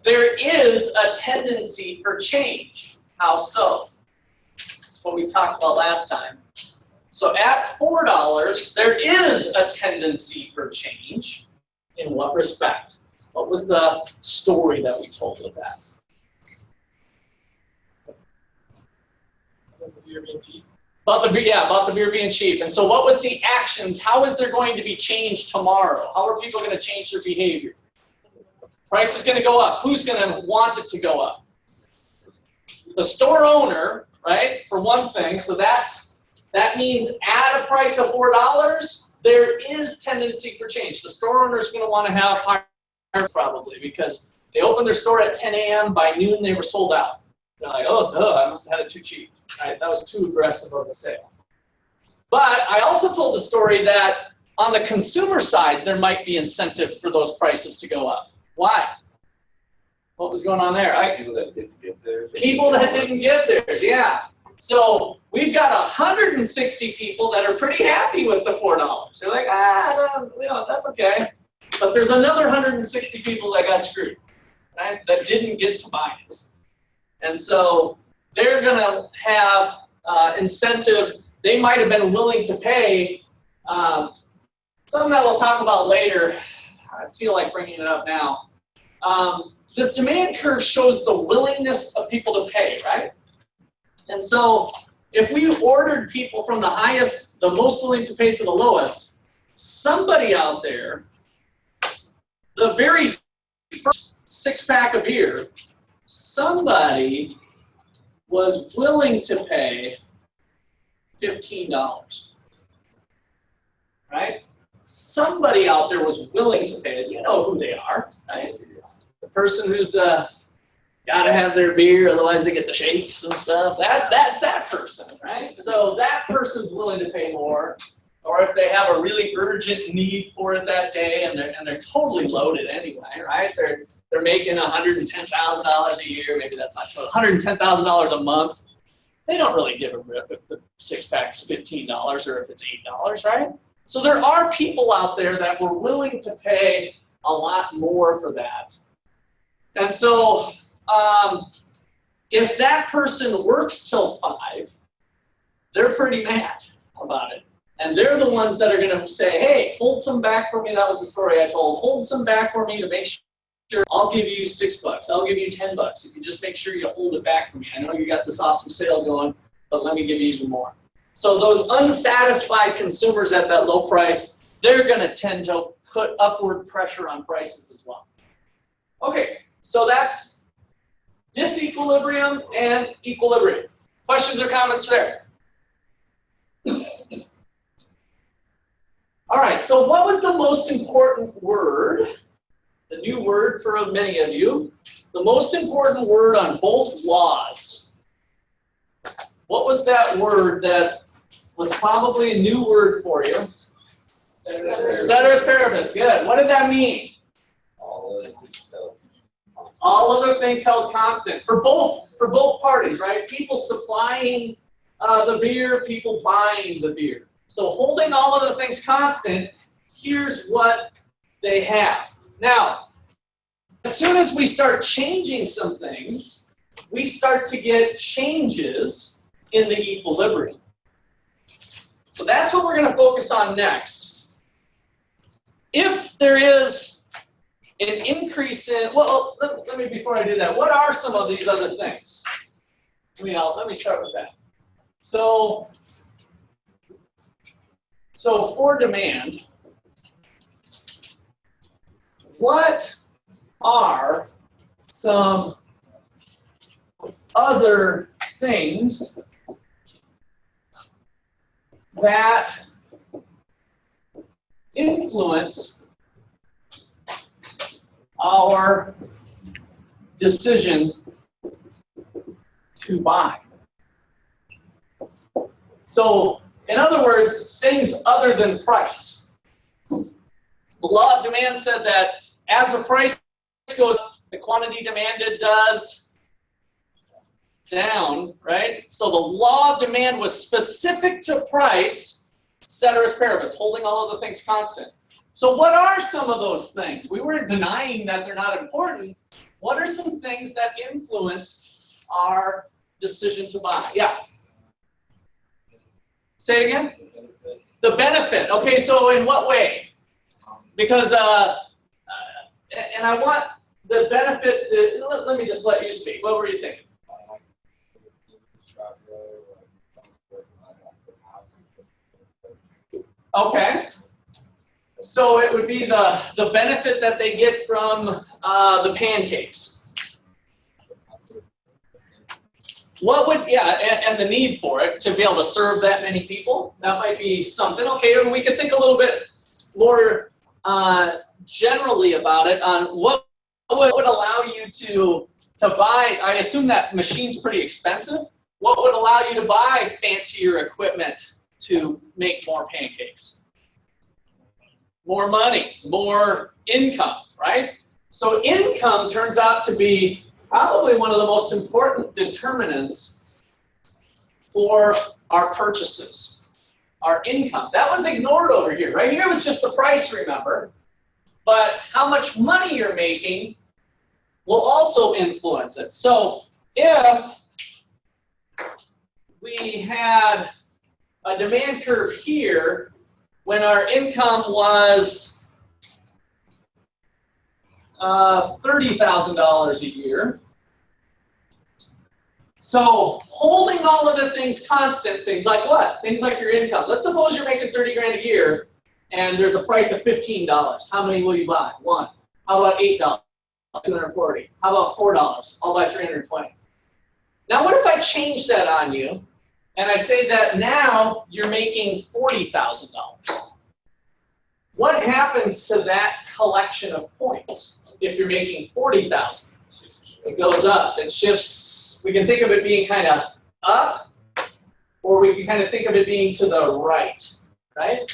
there is a tendency for change. How so? That's what we talked about last time. So at $4, there is a tendency for change. In what respect? What was the story that we told with that? About the beer being cheap. And so what was the actions? How is there going to be change tomorrow? How are people going to change their behavior? Price is going to go up. Who's going to want it to go up? The store owner, right, for one thing. So that means at a price of $4, there is tendency for change. The store owner is going to want to have higher probably because they opened their store at 10 a.m. By noon they were sold out. They're like, oh, duh, I must have had it too cheap. Right? That was too aggressive of a sale. But I also told the story that on the consumer side, there might be incentive for those prices to go up. Why? What was going on there? People that didn't get theirs. People that didn't get theirs, yeah. So we've got 160 people that are pretty happy with the $4. They're like, that's okay. But there's another 160 people that got screwed, right? That didn't get to buy it. And so they're going to have incentive. They might have been willing to pay something that we'll talk about later. I feel like bringing it up now. This demand curve shows the willingness of people to pay, right? And so if we ordered people from the highest, the most willing to pay to the lowest, somebody out there, the very first 6-pack of beer, somebody was willing to pay $15, right? Somebody out there was willing to pay it. You know who they are, right? The person who's gotta have their beer, otherwise they get the shakes and stuff. That's that person, right? So that person's willing to pay more. Or if they have a really urgent need for it that day and they're totally loaded anyway, right? They're making $110,000 a year, maybe that's not total, $110,000 a month. They don't really give a rip if the 6-pack's $15 or if it's $8, right? So there are people out there that were willing to pay a lot more for that. And so if that person works till 5, they're pretty mad about it. And they're the ones that are going to say, hey, hold some back for me. That was the story I told. Hold some back for me to make sure. I'll give you $6. I'll give you $10 if you just make sure you hold it back for me. I know you got this awesome sale going, but let me give you even more. So those unsatisfied consumers at that low price, they're going to tend to put upward pressure on prices as well. Okay, so that's disequilibrium and equilibrium. Questions or comments there? All right, so what was the most important word, the new word for many of you, the most important word on both laws? What was that word that was probably a new word for you? Ceteris paribus, good. What did that mean? All other things held constant for both parties, right? People supplying the beer, people buying the beer. So holding all of the things constant, here's what they have. Now, as soon as we start changing some things, we start to get changes in the equilibrium. So that's what we're going to focus on next. If there is an increase in, well, let me, before I do that, what are some of these other things? Let me start with that. So for demand, what are some other things that influence our decision to buy? So, in other words, things other than price. The law of demand said that as the price goes up, the quantity demanded does down, right? So the law of demand was specific to price, ceteris paribus, holding all of the things constant. So what are some of those things? We weren't denying that they're not important. What are some things that influence our decision to buy? Yeah. Say it again? The benefit. Okay, so in what way? Because, and I want the benefit to, let me just let you speak. What were you thinking? Okay. So it would be the benefit that they get from the pancakes. What would, yeah, and the need for it to be able to serve that many people, that might be something. Okay, and we could think a little bit more generally about it on what would allow you to buy. I assume that machine's pretty expensive. What would allow you to buy fancier equipment to make more pancakes? More money, more income, right? So income turns out to be probably one of the most important determinants for our purchases, our income. That was ignored over here. Right here was just the price, remember? But how much money you're making will also influence it. So if we had a demand curve here when our income was $30,000 a year. So holding all of the things constant, things like what? Things like your income. Let's suppose you're making 30 grand a year and there's a price of $15. How many will you buy? One. How about $8? 240. How about $4? I'll buy 320. Now what if I change that on you and I say that now you're making $40,000? What happens to that collection of points if you're making 40,000? It goes up, it shifts. We can think of it being kind of up, or we can kind of think of it being to the right, right?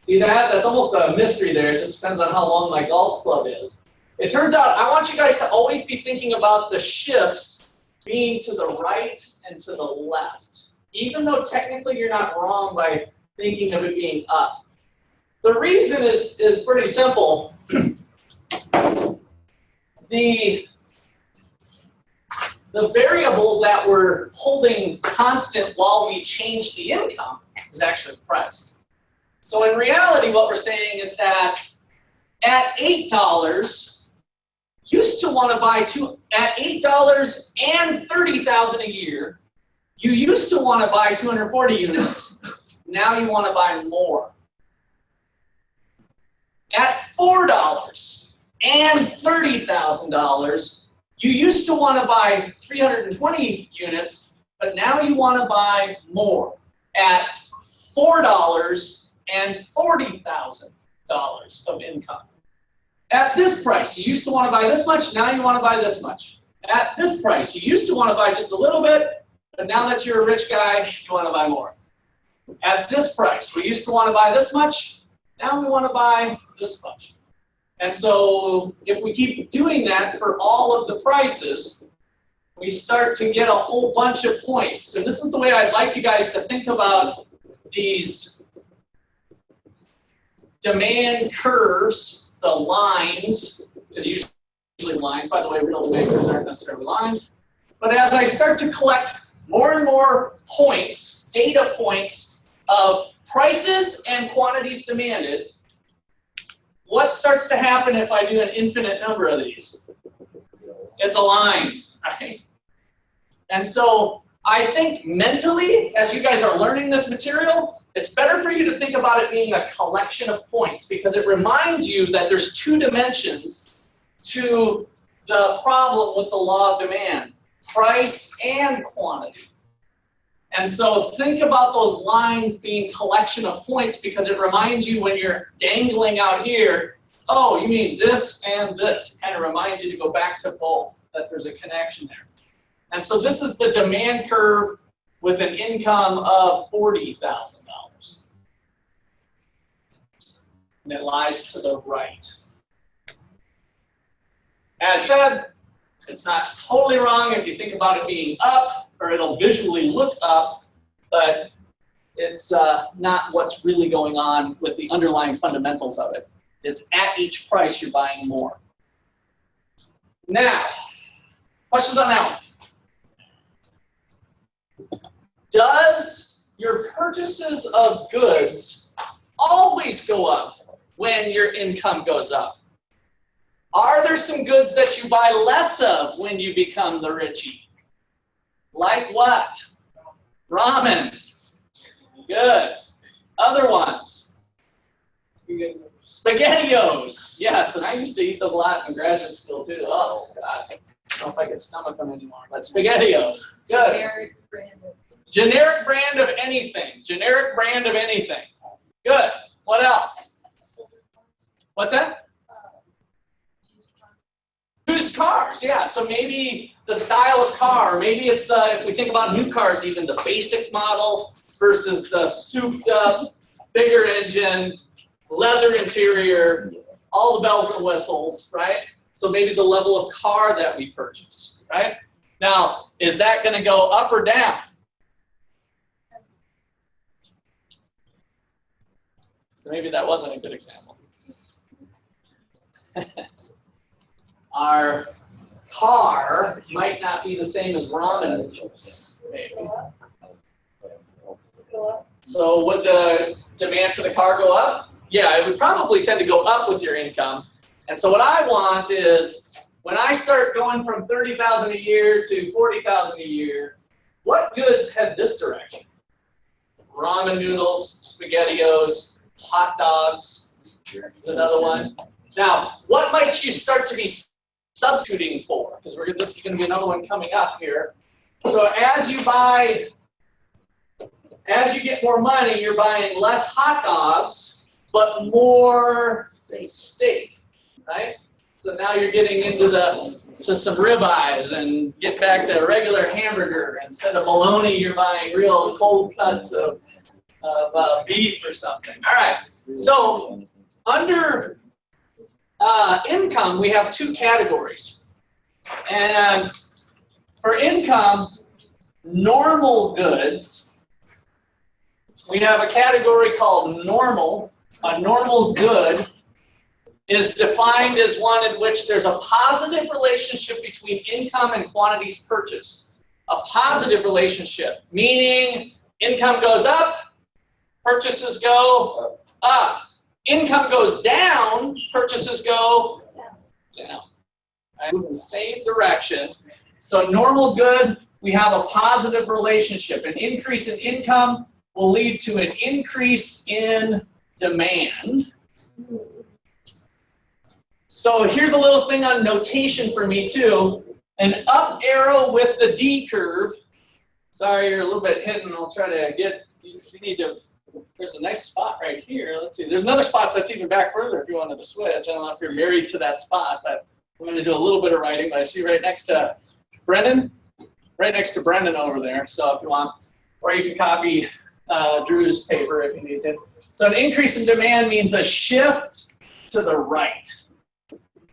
See that? That's almost a mystery there. It just depends on how long my golf club is. It turns out I want you guys to always be thinking about the shifts being to the right and to the left, even though technically you're not wrong by thinking of it being up. The reason is pretty simple. the variable that we're holding constant while we change the income is actually price. So in reality, what we're saying is that at $8, used to want to buy at $8 and $30,000 a year, you used to want to buy 240 units. Now you want to buy more. At $4 and $30,000, you used to want to buy 320 units, but now you want to buy more at $4 and $40,000 of income. At this price, you used to want to buy this much, now you want to buy this much. At this price, you used to want to buy just a little bit, but now that you're a rich guy, you want to buy more. At this price, we used to want to buy this much, now we want to buy this much. And so if we keep doing that for all of the prices, we start to get a whole bunch of points. And this is the way I'd like you guys to think about these demand curves, the lines, because usually lines, by the way, real demand curves aren't necessarily lines. But as I start to collect more and more points, data points of prices and quantities demanded, what starts to happen if I do an infinite number of these? It's a line, right? And so I think mentally, as you guys are learning this material, it's better for you to think about it being a collection of points, because it reminds you that there's two dimensions to the problem with the law of demand, price and quantity. And so think about those lines being collection of points, because it reminds you when you're dangling out here, oh, you mean this and this. It kind of reminds you to go back to both, that there's a connection there. And so this is the demand curve with an income of $40,000. And it lies to the right. As said, it's not totally wrong if you think about it being up, or it'll visually look up, but it's not what's really going on with the underlying fundamentals of it. It's at each price you're buying more. Now, questions on that one? Does your purchases of goods always go up when your income goes up? Are there some goods that you buy less of when you become the richie? Like what? Ramen. Good. Other ones? SpaghettiOs. Yes, and I used to eat those a lot in graduate school too. Oh, God. I don't know if I can stomach them anymore, but SpaghettiOs. Good. Generic brand. Generic brand of anything. Generic brand of anything. Good. What else? What's that? Used cars, yeah. So maybe the style of car, maybe it's if we think about new cars, even the basic model versus the souped up, bigger engine, leather interior, all the bells and whistles, right? So maybe the level of car that we purchase, right? Now, is that going to go up or down? So maybe that wasn't a good example. Our car might not be the same as ramen noodles, maybe. So would the demand for the car go up? Yeah, it would probably tend to go up with your income. And so what I want is, when I start going from $30,000 a year to $40,000 a year, what goods head this direction? Ramen noodles, SpaghettiOs, hot dogs is another one. Now, what might you start to be substituting for? Because this is going to be another one coming up here. So as you get more money, you're buying less hot dogs, but more, say, steak, right? So now you're getting into some ribeyes and get back to a regular hamburger. Instead of bologna, you're buying real cold cuts of beef or something. All right. So under income, we have two categories. And for income, normal goods, we have a category called normal. A normal good is defined as one in which there's a positive relationship between income and quantities purchased. A positive relationship, meaning income goes up, purchases go up. Income goes down, purchases go down. Right? Move in the same direction. So normal good, we have a positive relationship. An increase in income will lead to an increase in demand. So here's a little thing on notation for me too. An up arrow with the D curve. Sorry, you're a little bit hidden. I'll try to get, you need to, there's a nice spot right here. Let's see. There's another spot that's even back further if you wanted to switch. I don't know if you're married to that spot, but I'm going to do a little bit of writing. But I see right next to Brendan, over there. So if you want, or you can copy Drew's paper if you need to. So an increase in demand means a shift to the right.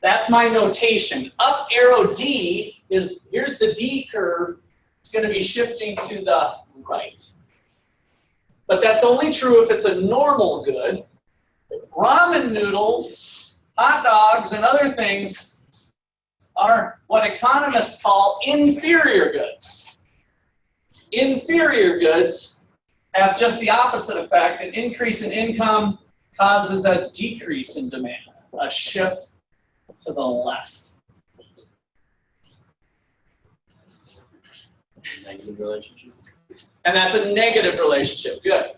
That's my notation. Up arrow D is, here's the D curve. It's going to be shifting to the right. But that's only true if it's a normal good. Ramen noodles, hot dogs, and other things are what economists call inferior goods. Inferior goods have just the opposite effect. An increase in income causes a decrease in demand, a shift to the left. Negative relationship. And that's a negative relationship. Good.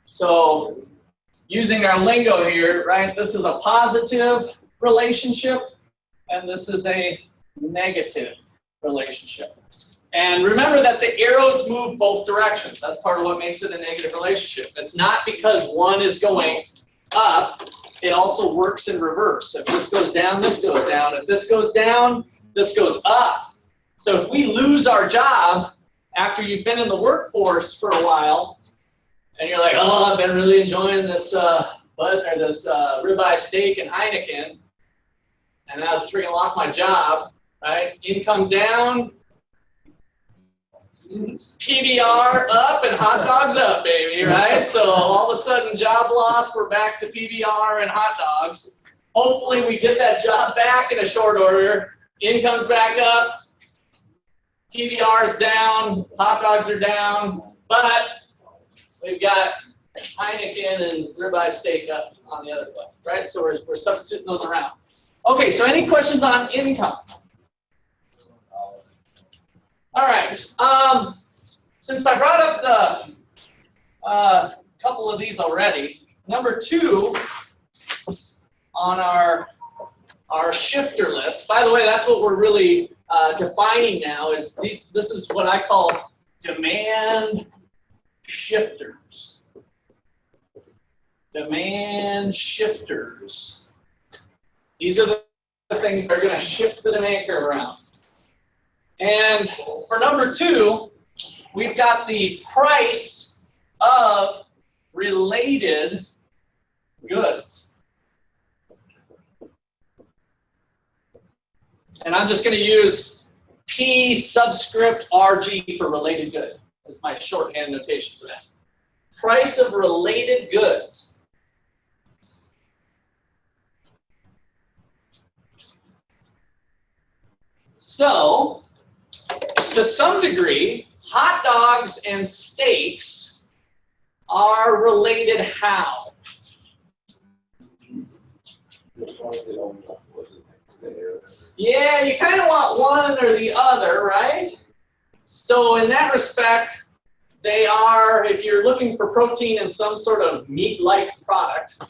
So using our lingo here, right, this is a positive relationship, and this is a negative relationship. And remember that the arrows move both directions. That's part of what makes it a negative relationship. It's not because one is going up, it also works in reverse. If this goes down, this goes down. If this goes down, this goes up. So if we lose our job after you've been in the workforce for a while, and you're like, oh, I've been really enjoying this ribeye steak and Heineken, and now I've freaking lost my job, right? Income down, PBR up, and hot dogs up, baby, right? So all of a sudden, job loss, we're back to PBR and hot dogs. Hopefully we get that job back in a short order. Income's back up, PBR's down, hot dogs are down, but we've got Heineken and ribeye steak up on the other way, right? So we're substituting those around. Okay, so any questions on income? All right. Since I brought up the couple of these already, number 2 on our shifter list. By the way, that's what we're really defining now. Is this is what I call demand shifters. Demand shifters. These are the things that are going to shift the demand curve around. And for number 2, we've got the price of related goods. And I'm just going to use P subscript RG for related good as my shorthand notation for that. Price of related goods. So, to some degree, hot dogs and steaks are related how? Yeah, you kind of want one or the other, right? So in that respect, they are, if you're looking for protein in some sort of meat-like product,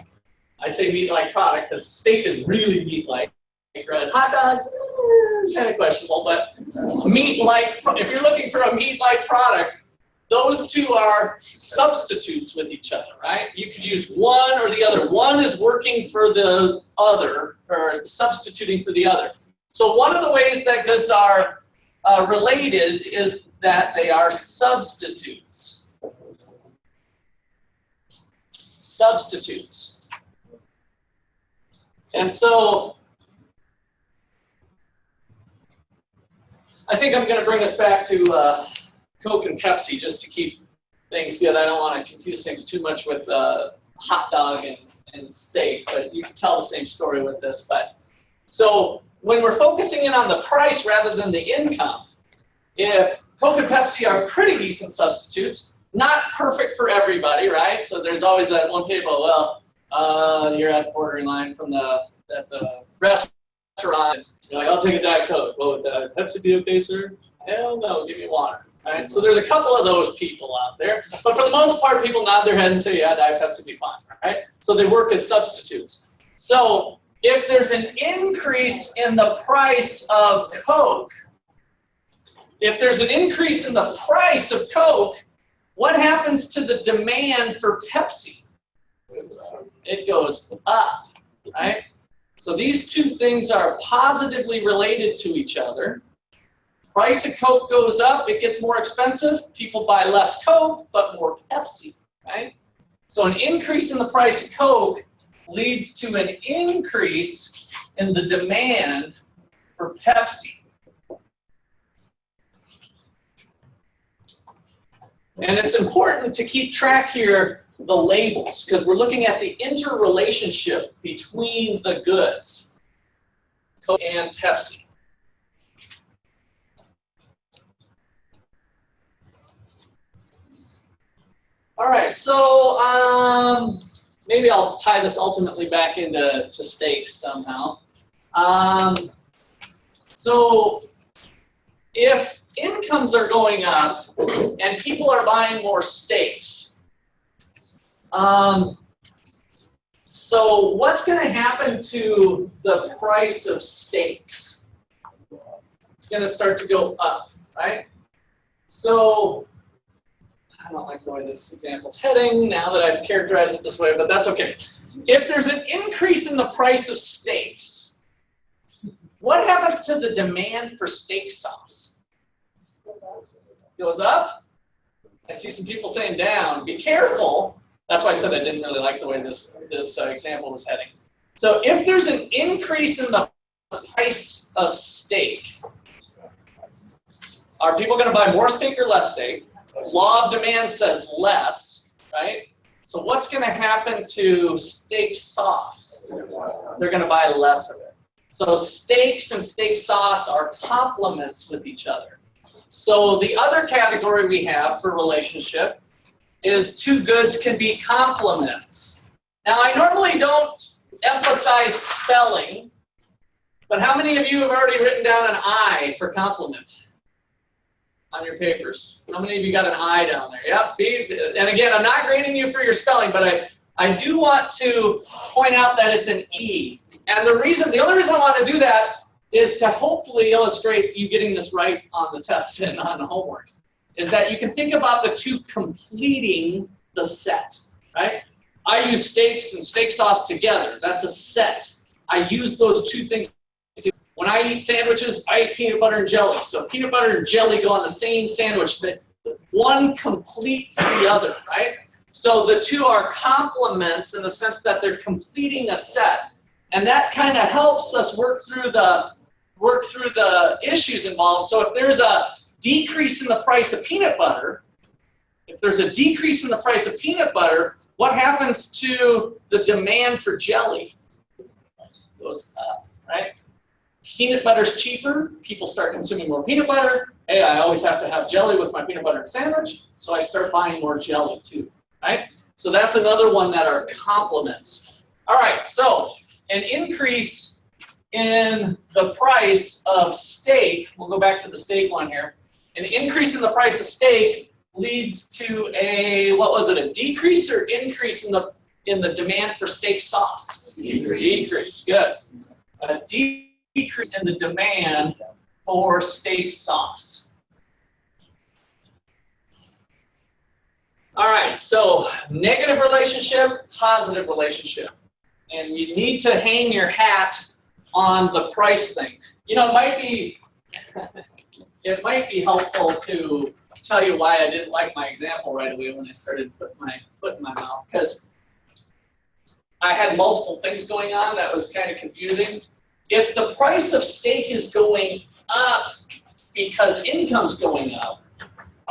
I say meat-like product because steak is really meat-like. Right? Hot dogs, kind of questionable, but meat-like, if you're looking for a meat-like product, those two are substitutes with each other, right? You could use one or the other. One is working for the other, or substituting for the other. So one of the ways that goods are related is that they are substitutes. Substitutes. And so I think I'm going to bring us back to Coke and Pepsi just to keep things good. I don't want to confuse things too much with hot dog and steak, but you can tell the same story with this. But so when we're focusing in on the price rather than the income, if Coke and Pepsi are pretty decent substitutes, not perfect for everybody, right? So there's always that one people, well, you're at borderline from at the restaurant. You're like, I'll take a Diet Coke. Well, would Diet Pepsi be okay, sir? Hell no, give me water. Right? So there's a couple of those people out there. But for the most part, people nod their head and say, yeah, Diet Pepsi would be fine. Right? So they work as substitutes. So if there's an increase in the price of Coke, what happens to the demand for Pepsi? It goes up, right? So these two things are positively related to each other. Price of Coke goes up, it gets more expensive. People buy less Coke, but more Pepsi, right? So an increase in the price of Coke leads to an increase in the demand for Pepsi. And it's important to keep track here the labels, because we're looking at the interrelationship between the goods, Coke and Pepsi. All right, so maybe I'll tie this ultimately back into steaks somehow. So if incomes are going up and people are buying more steaks, so what's going to happen to the price of steaks? It's going to start to go up, right? So I don't like the way this example's heading now that I've characterized it this way, but that's okay. If there's an increase in the price of steaks, what happens to the demand for steak sauce? Goes up? I see some people saying down. Be careful. That's why I said I didn't really like the way this example was heading. So if there's an increase in the price of steak, are people going to buy more steak or less steak? Law of demand says less, right? So what's going to happen to steak sauce? They're going to buy less of it. So steaks and steak sauce are complements with each other. So the other category we have for relationship is two goods can be complements. Now I normally don't emphasize spelling, but how many of you have already written down an I for complement on your papers? How many of you got an I down there? Yep. And again, I'm not grading you for your spelling, but I do want to point out that it's an E. And the only reason I want to do that is to hopefully illustrate you getting this right on the test and on the homeworks, is that you can think about the two completing the set, right? I use steaks and steak sauce together. That's a set. I use those two things. When I eat sandwiches, I eat peanut butter and jelly. So peanut butter and jelly go on the same sandwich. That one completes the other, right? So the two are complements in the sense that they're completing a set. And that kind of helps us work through the issues involved. So if there's a decrease in the price of peanut butter, what happens to the demand for jelly? It goes up, right? Peanut butter's cheaper, people start consuming more peanut butter. Hey, I always have to have jelly with my peanut butter sandwich, so I start buying more jelly too, right? So that's another one that are complements. All right, so an increase in the price of steak, we'll go back to the steak one here. An increase in the price of steak leads to a decrease or increase in the demand for steak sauce? Decrease, good. A decrease in the demand for steak sauce. All right, so negative relationship, positive relationship. And you need to hang your hat on the price thing. You know, it might be helpful to tell you why I didn't like my example right away when I started putting my foot in my mouth, because I had multiple things going on that was kind of confusing. If the price of steak is going up because income's going up,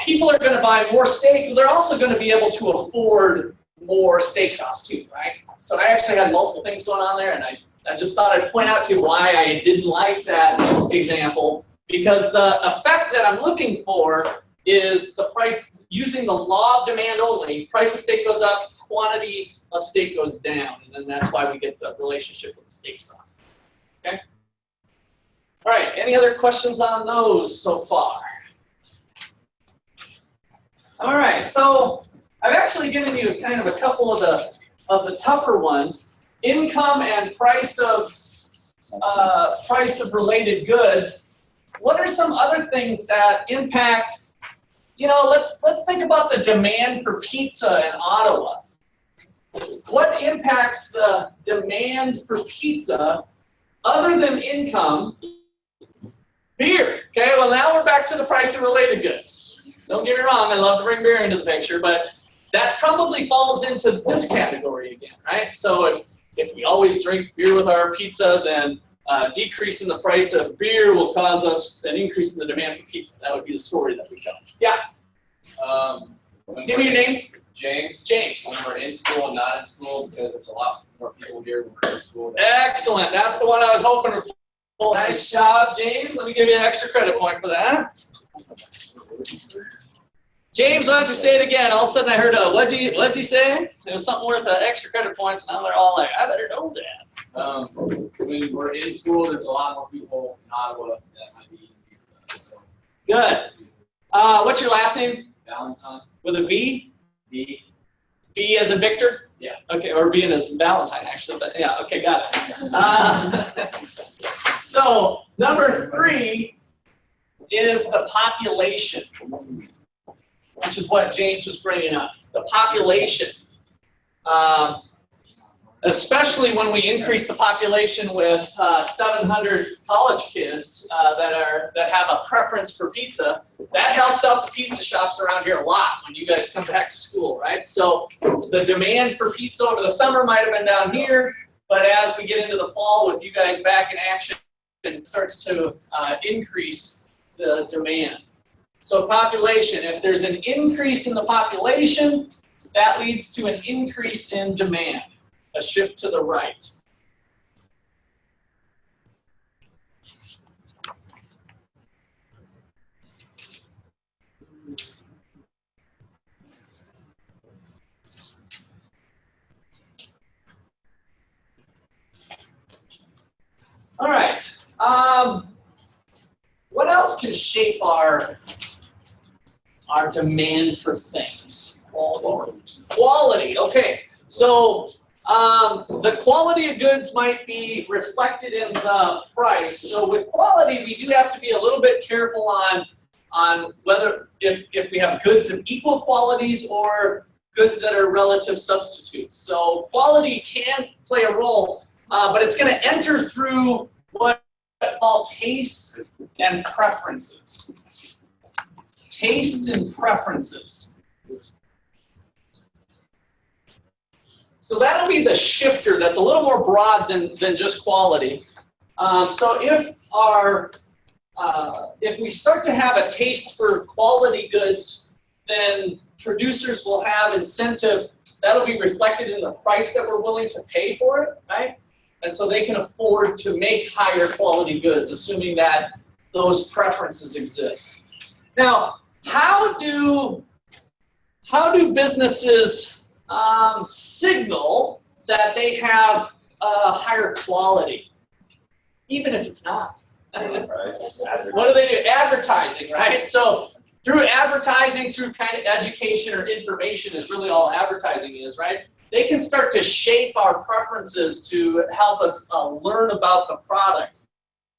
people are going to buy more steak. They're also going to be able to afford more steak sauce too, right? So I actually had multiple things going on there, and I just thought I'd point out to you why I didn't like that example, because the effect that I'm looking for is the price, using the law of demand only, price of steak goes up, quantity of steak goes down, and then that's why we get the relationship with the steak sauce. Okay? All right, any other questions on those so far? All right, so I've actually given you kind of a couple of the tougher ones. Income and price of related goods. What are some other things that impact? You know, let's think about the demand for pizza in Ottawa. What impacts the demand for pizza other than income? Beer. Okay, well now we're back to the price of related goods. Don't get me wrong, I love to bring beer into the picture, but that probably falls into this category again, right? So if we always drink beer with our pizza, then decrease in the price of beer will cause us an increase in the demand for pizza. That would be the story that we tell. Yeah. Give me your name. James. James. When we're in school and not in school, because there's a lot more people here when we're in school. Excellent. That's the one I was hoping for. Nice job, James. Let me give you an extra credit point for that. James, why don't you say it again? All of a sudden I heard what'd you say? It was something worth extra credit points, and now they're all like, I better know that. When we're in school, there's a lot more people in Ottawa that might be eating pizza. So. Good. What's your last name? Valentine. With a V? B. V as in Victor? Yeah. Okay, or V as in Valentine, actually. But yeah, okay, got it. So number 3 is the population, which is what James was bringing up. The population. Especially when we increase the population with 700 college kids that have a preference for pizza, that helps out the pizza shops around here a lot when you guys come back to school, right? So the demand for pizza over the summer might have been down here, but as we get into the fall with you guys back in action, it starts to increase the demand. So population, if there's an increase in the population, that leads to an increase in demand. A shift to the right. All right. What else can shape our demand for things? Quality. Okay. So the quality of goods might be reflected in the price. So with quality, we do have to be a little bit careful on whether if we have goods of equal qualities or goods that are relative substitutes. So quality can play a role, but it's going to enter through what I call tastes and preferences. Taste and preferences. So that'll be the shifter that's a little more broad than just quality. So if we start to have a taste for quality goods, then producers will have incentive. That'll be reflected in the price that we're willing to pay for it, right? And so they can afford to make higher quality goods, assuming that those preferences exist. Now, how do businesses signal that they have higher quality, even if it's not? What do they do? Advertising, right? So through advertising, through kind of education or information is really all advertising is, right? They can start to shape our preferences to help us learn about the product.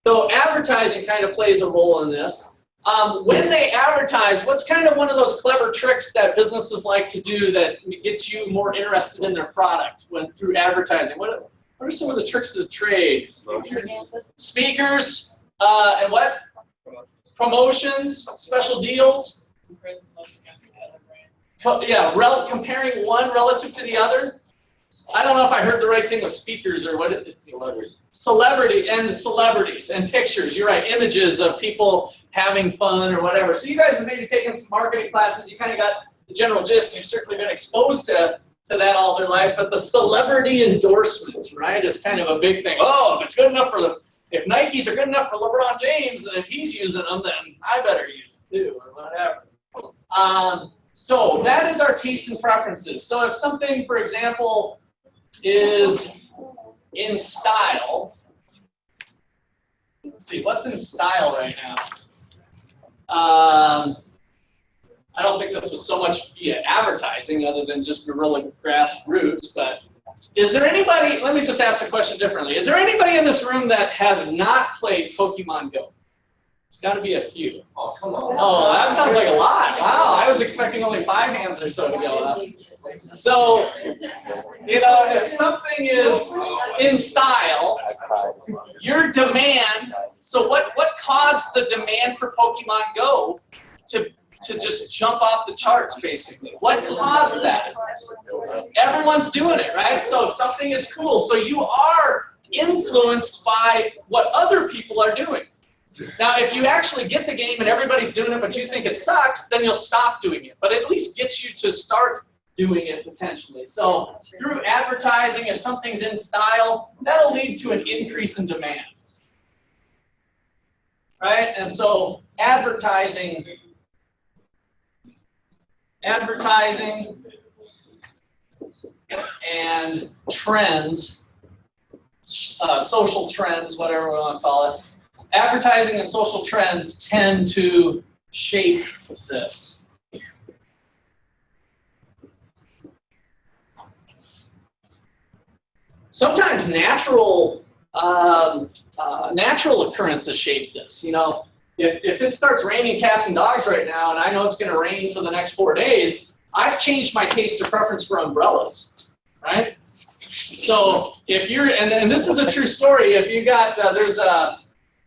So advertising kind of plays a role in this. When they advertise, what's kind of one of those clever tricks that businesses like to do that gets you more interested in their product through advertising? What are some of the tricks of the trade? Speakers, and what? Promotions, special deals. Yeah, comparing one relative to the other. I don't know if I heard the right thing with speakers or what is it? Celebrities and pictures. You're right, images of people having fun or whatever. So you guys have maybe taken some marketing classes. You kind of got the general gist. You've certainly been exposed to to that all their life, but the celebrity endorsement, right, is kind of a big thing. Oh, if it's good enough for if Nikes are good enough for LeBron James, and if he's using them, then I better use it too, or whatever. So that is our taste and preferences. So if something, for example, is in style, let's see, what's in style right now? I don't think this was so much via advertising other than just guerrilla grassroots, but is there anybody, let me just ask the question differently. Is there anybody in this room that has not played Pokemon Go? There's got to be a few. Oh, come on. Oh, that sounds like a lot. Wow, I was expecting only 5 hands or so to go up. So, you know, if something is in style, your demand, so what caused the demand for Pokemon Go to just jump off the charts, basically? What caused that? Everyone's doing it, right? So something is cool. So you are influenced by what other people are doing. Now, if you actually get the game and everybody's doing it, but you think it sucks, then you'll stop doing it. But at least gets you to start doing it potentially. So through advertising, if something's in style, that'll lead to an increase in demand. Right? And so advertising and trends, social trends, whatever we want to call it, advertising and social trends tend to shape this. Sometimes natural occurrences shape this. You know, if it starts raining cats and dogs right now, and I know it's going to rain for the next 4 days, I've changed my taste or preference for umbrellas, right? So if you're, and this is a true story, if you got, there's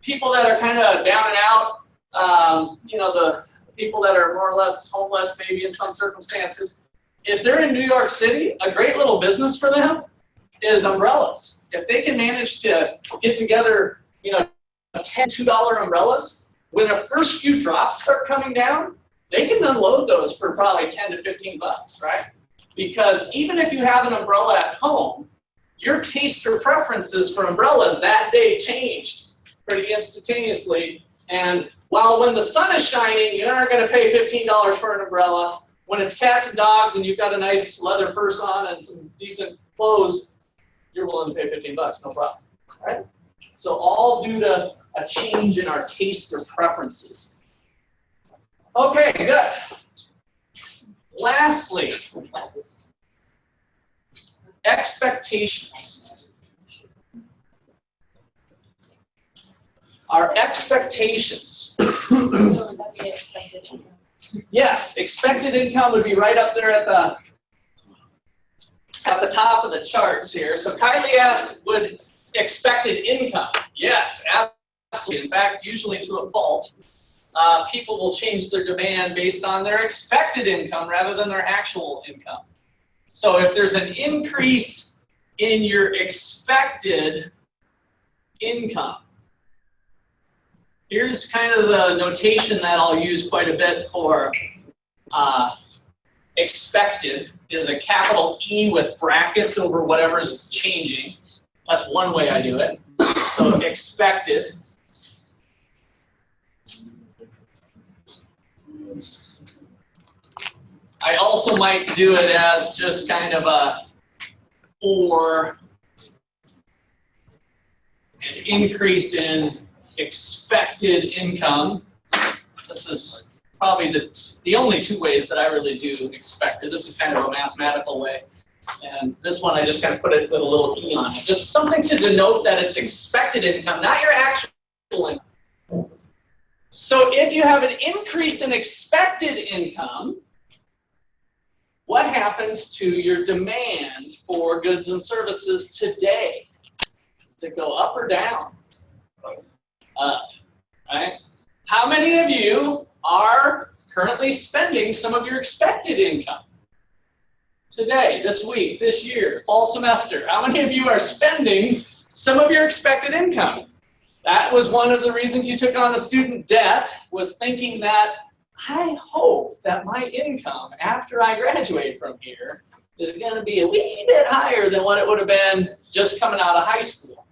people that are kind of down and out, you know, the people that are more or less homeless maybe in some circumstances, if they're in New York City, a great little business for them is umbrellas. If they can manage to get together, you know, 10 $2 umbrellas, when the first few drops start coming down, they can unload those for probably 10 to 15 bucks, right? Because even if you have an umbrella at home, your taste or preferences for umbrellas that day changed pretty instantaneously. And while when the sun is shining, you aren't going to pay $15 for an umbrella. When it's cats and dogs and you've got a nice leather purse on and some decent clothes, you're willing to pay 15 bucks, no problem, right? So all due to a change in our taste or preferences. Okay, good. Lastly, expectations. Our expectations. Yes, expected income would be right up there at the top of the charts here. So Kylie asked, would expected income? Yes, absolutely. In fact, usually to a fault. People will change their demand based on their expected income rather than their actual income. So if there's an increase in your expected income, here's kind of the notation that I'll use quite a bit for expected is a capital E with brackets over whatever's changing. That's one way I do it. So expected. I also might do it as just kind of a or an increase in expected income. This is probably the only 2 ways that I really do expected. This is kind of a mathematical way. And this one I just kind of put a little E on it. Just something to denote that it's expected income, not your actual income. So if you have an increase in expected income, what happens to your demand for goods and services today? Does it go up or down? Up, right? How many of you are currently spending some of your expected income? Today, this week, this year, fall semester. How many of you are spending some of your expected income? That was one of the reasons you took on the student debt, was thinking that I hope that my income after I graduate from here is going to be a wee bit higher than what it would have been just coming out of high school,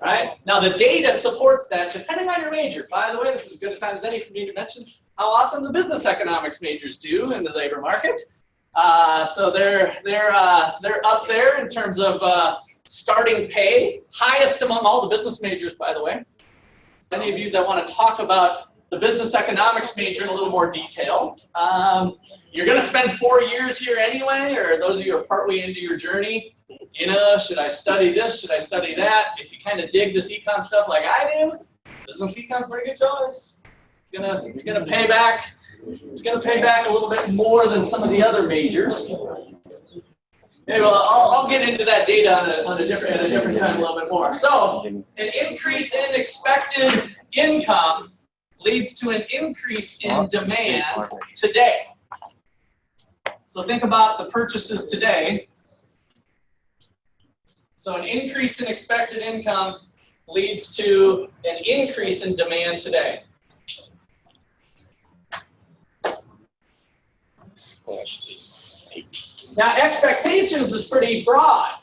right? Now, the data supports that, depending on your major. By the way, this is as good a time as any for me to mention how awesome the business economics majors do in the labor market. So they're up there in terms of starting pay, highest among all the business majors, by the way. Any of you that want to talk about the business economics major in a little more detail. You're going to spend 4 years here anyway, or those of you who are partway into your journey, you know, should I study this? Should I study that? If you kind of dig this econ stuff like I do, business econ's a pretty good choice. It's gonna pay back. It's going to pay back a little bit more than some of the other majors. Anyway, I'll get into that data at a different time a little bit more. So, an increase in expected income leads to an increase in demand today. So think about the purchases today. So an increase in expected income leads to an increase in demand today. Now, expectations is pretty broad.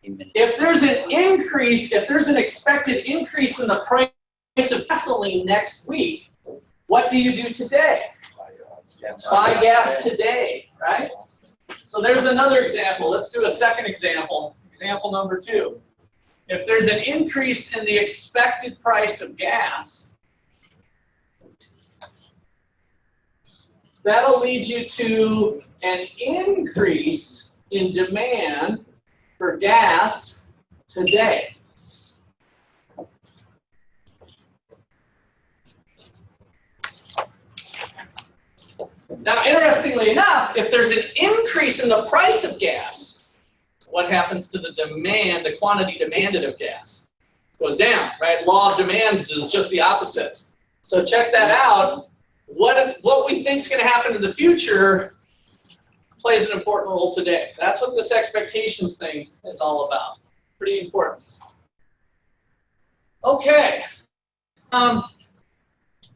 If there's an increase, if there's an expected increase in the price of gasoline next week, what do you do today? Buy gas today, right? So there's another example. Let's do a second example. Example number 2. If there's an increase in the expected price of gas, that'll lead you to an increase in demand for gas today. Now, interestingly enough, if there's an increase in the price of gas, what happens to the demand, the quantity demanded of gas? It goes down, right? Law of demand is just the opposite. So check that out. What we think is going to happen in the future plays an important role today. That's what this expectations thing is all about. Pretty important. Okay.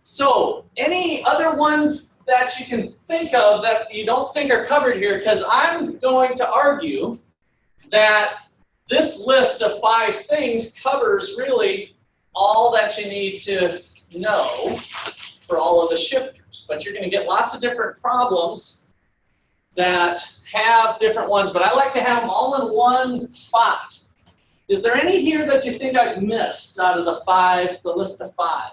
So any other ones that you can think of that you don't think are covered here? Because I'm going to argue that this list of 5 things covers really all that you need to know for all of the shifters. But you're going to get lots of different problems that have different ones, but I like to have them all in one spot. Is there any here that you think I've missed out of the list of 5?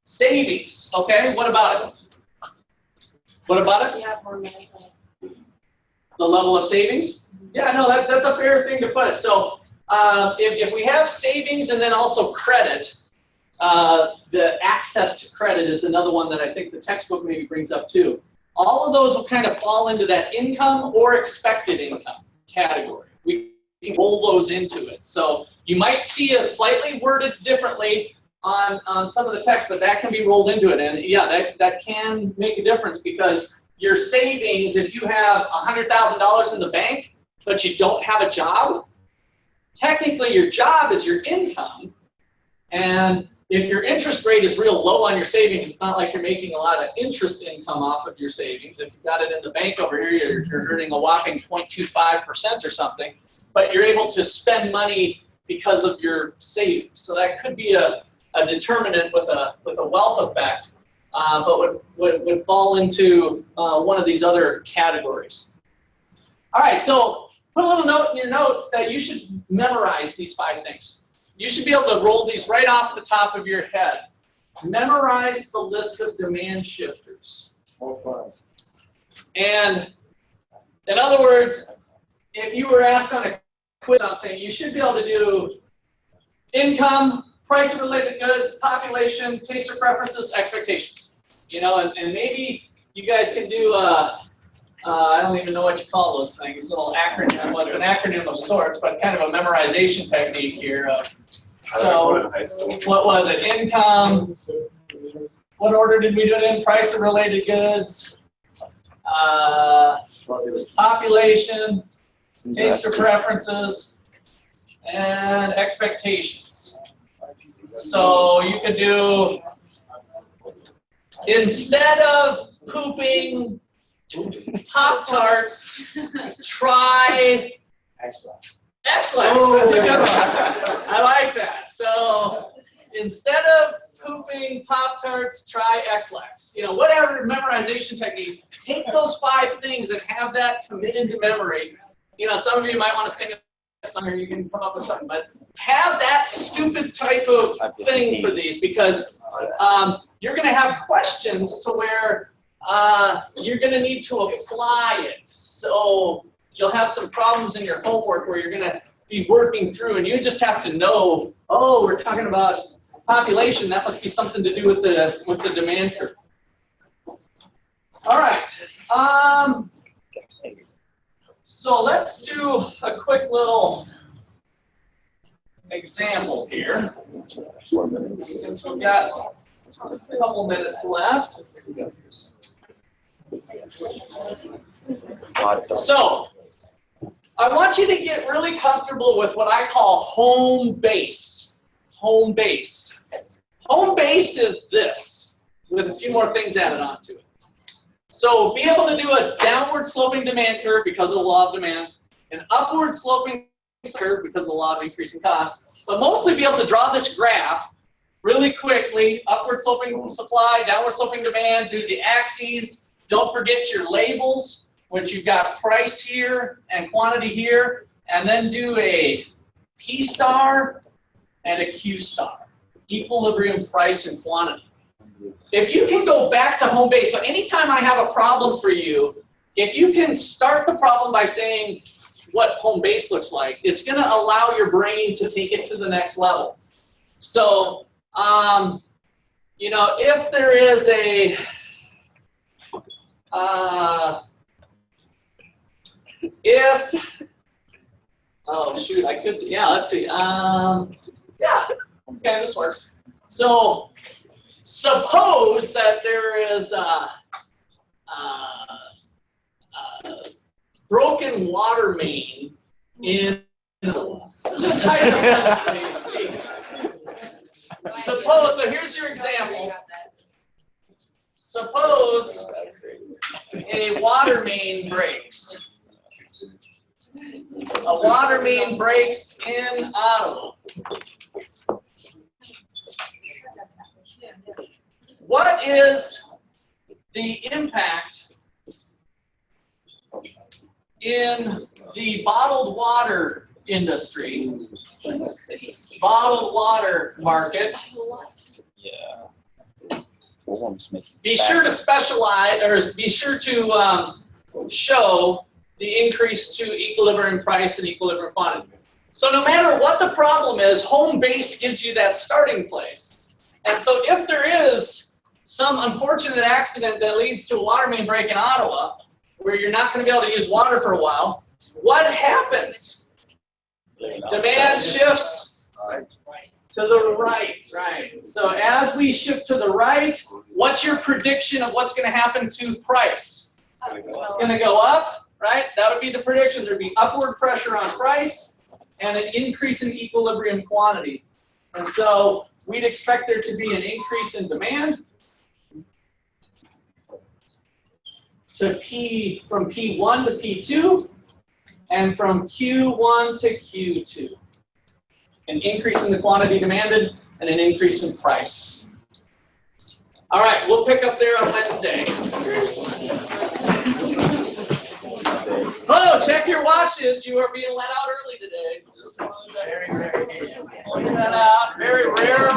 Savings, okay, what about it? What about it? You have more money. The level of savings? Yeah, no, that's a fair thing to put. So if we have savings and then also credit, the access to credit is another one that I think the textbook maybe brings up too. All of those will kind of fall into that income or expected income category. We can roll those into it. So you might see a slightly worded differently on some of the text, but that can be rolled into it. And yeah, that can make a difference because your savings, if you have $100,000 in the bank, but you don't have a job, technically your job is your income. And if your interest rate is real low on your savings, it's not like you're making a lot of interest income off of your savings. If you've got it in the bank over here, you're earning a whopping 0.25% or something, but you're able to spend money because of your savings. So that could be a determinant with a wealth effect, but would fall into one of these other categories. All right, so put a little note in your notes that you should memorize these 5 things. You should be able to roll these right off the top of your head. Memorize the list of demand shifters. And in other words, if you were asked on a quiz something, you should be able to do income, price of related goods, population, taste or preferences, expectations. You know, and maybe you guys can do I don't even know what you call those things, little acronym. Well, it's an acronym of sorts, but kind of a memorization technique here. So what was it? Income. What order did we do it in? Price of related goods. Population. Taste or preferences. And expectations. So you could do Instead of pooping Pop-Tarts, try excellent. That's a good one. I like that. So instead of pooping Pop-Tarts, try X-Lax. You know, whatever memorization technique, take those 5 things and have that committed to memory. You know, some of you might want to sing a song or you can come up with something, but have that stupid type of thing for these because you're going to have questions to where you're going to need to apply it. So you'll have some problems in your homework where you're going to be working through and you just have to know, oh, we're talking about population, that must be something to do with the demand curve. All right. So let's do a quick little example here. Since we've got a couple minutes left. So I want you to get really comfortable with what I call home base. Home base. Home base is this, with a few more things added onto it. So be able to do a downward sloping demand curve because of the law of demand, an upward sloping curve because of the law of increasing cost, but mostly be able to draw this graph really quickly, upward sloping supply, downward sloping demand, do the axes. Don't forget your labels, which you've got price here and quantity here, and then do a P star and a Q star, equilibrium price and quantity. If you can go back to home base, so anytime I have a problem for you, if you can start the problem by saying what home base looks like, it's going to allow your brain to take it to the next level. So, you know, if there is a, oh shoot, I could, yeah, let's see, yeah, okay, this works. So, suppose that there is a broken water main in, just hypothetically. Suppose, so here's your example. Suppose a water main breaks. A water main breaks in Ottawa. What is the impact in the bottled water industry, bottled water market? Yeah. Be sure to specialize, or be sure to show the increase to equilibrium price and equilibrium quantity. So no matter what the problem is, home base gives you that starting place. And so if there is some unfortunate accident that leads to a water main break in Ottawa, where you're not going to be able to use water for a while, what happens? Demand shifts to the right, right. So as we shift to the right, what's your prediction of what's going to happen to price? It's going to go up, right? That would be the prediction. There'd be upward pressure on price and an increase in equilibrium quantity. And so we'd expect there to be an increase in demand to P, from P1 to P2, and from Q1 to Q2. An increase in the quantity demanded and an increase in price. All right, we'll pick up there on Wednesday. Oh, check your watches. You are being let out early today. Just wanted to point that out. Very rare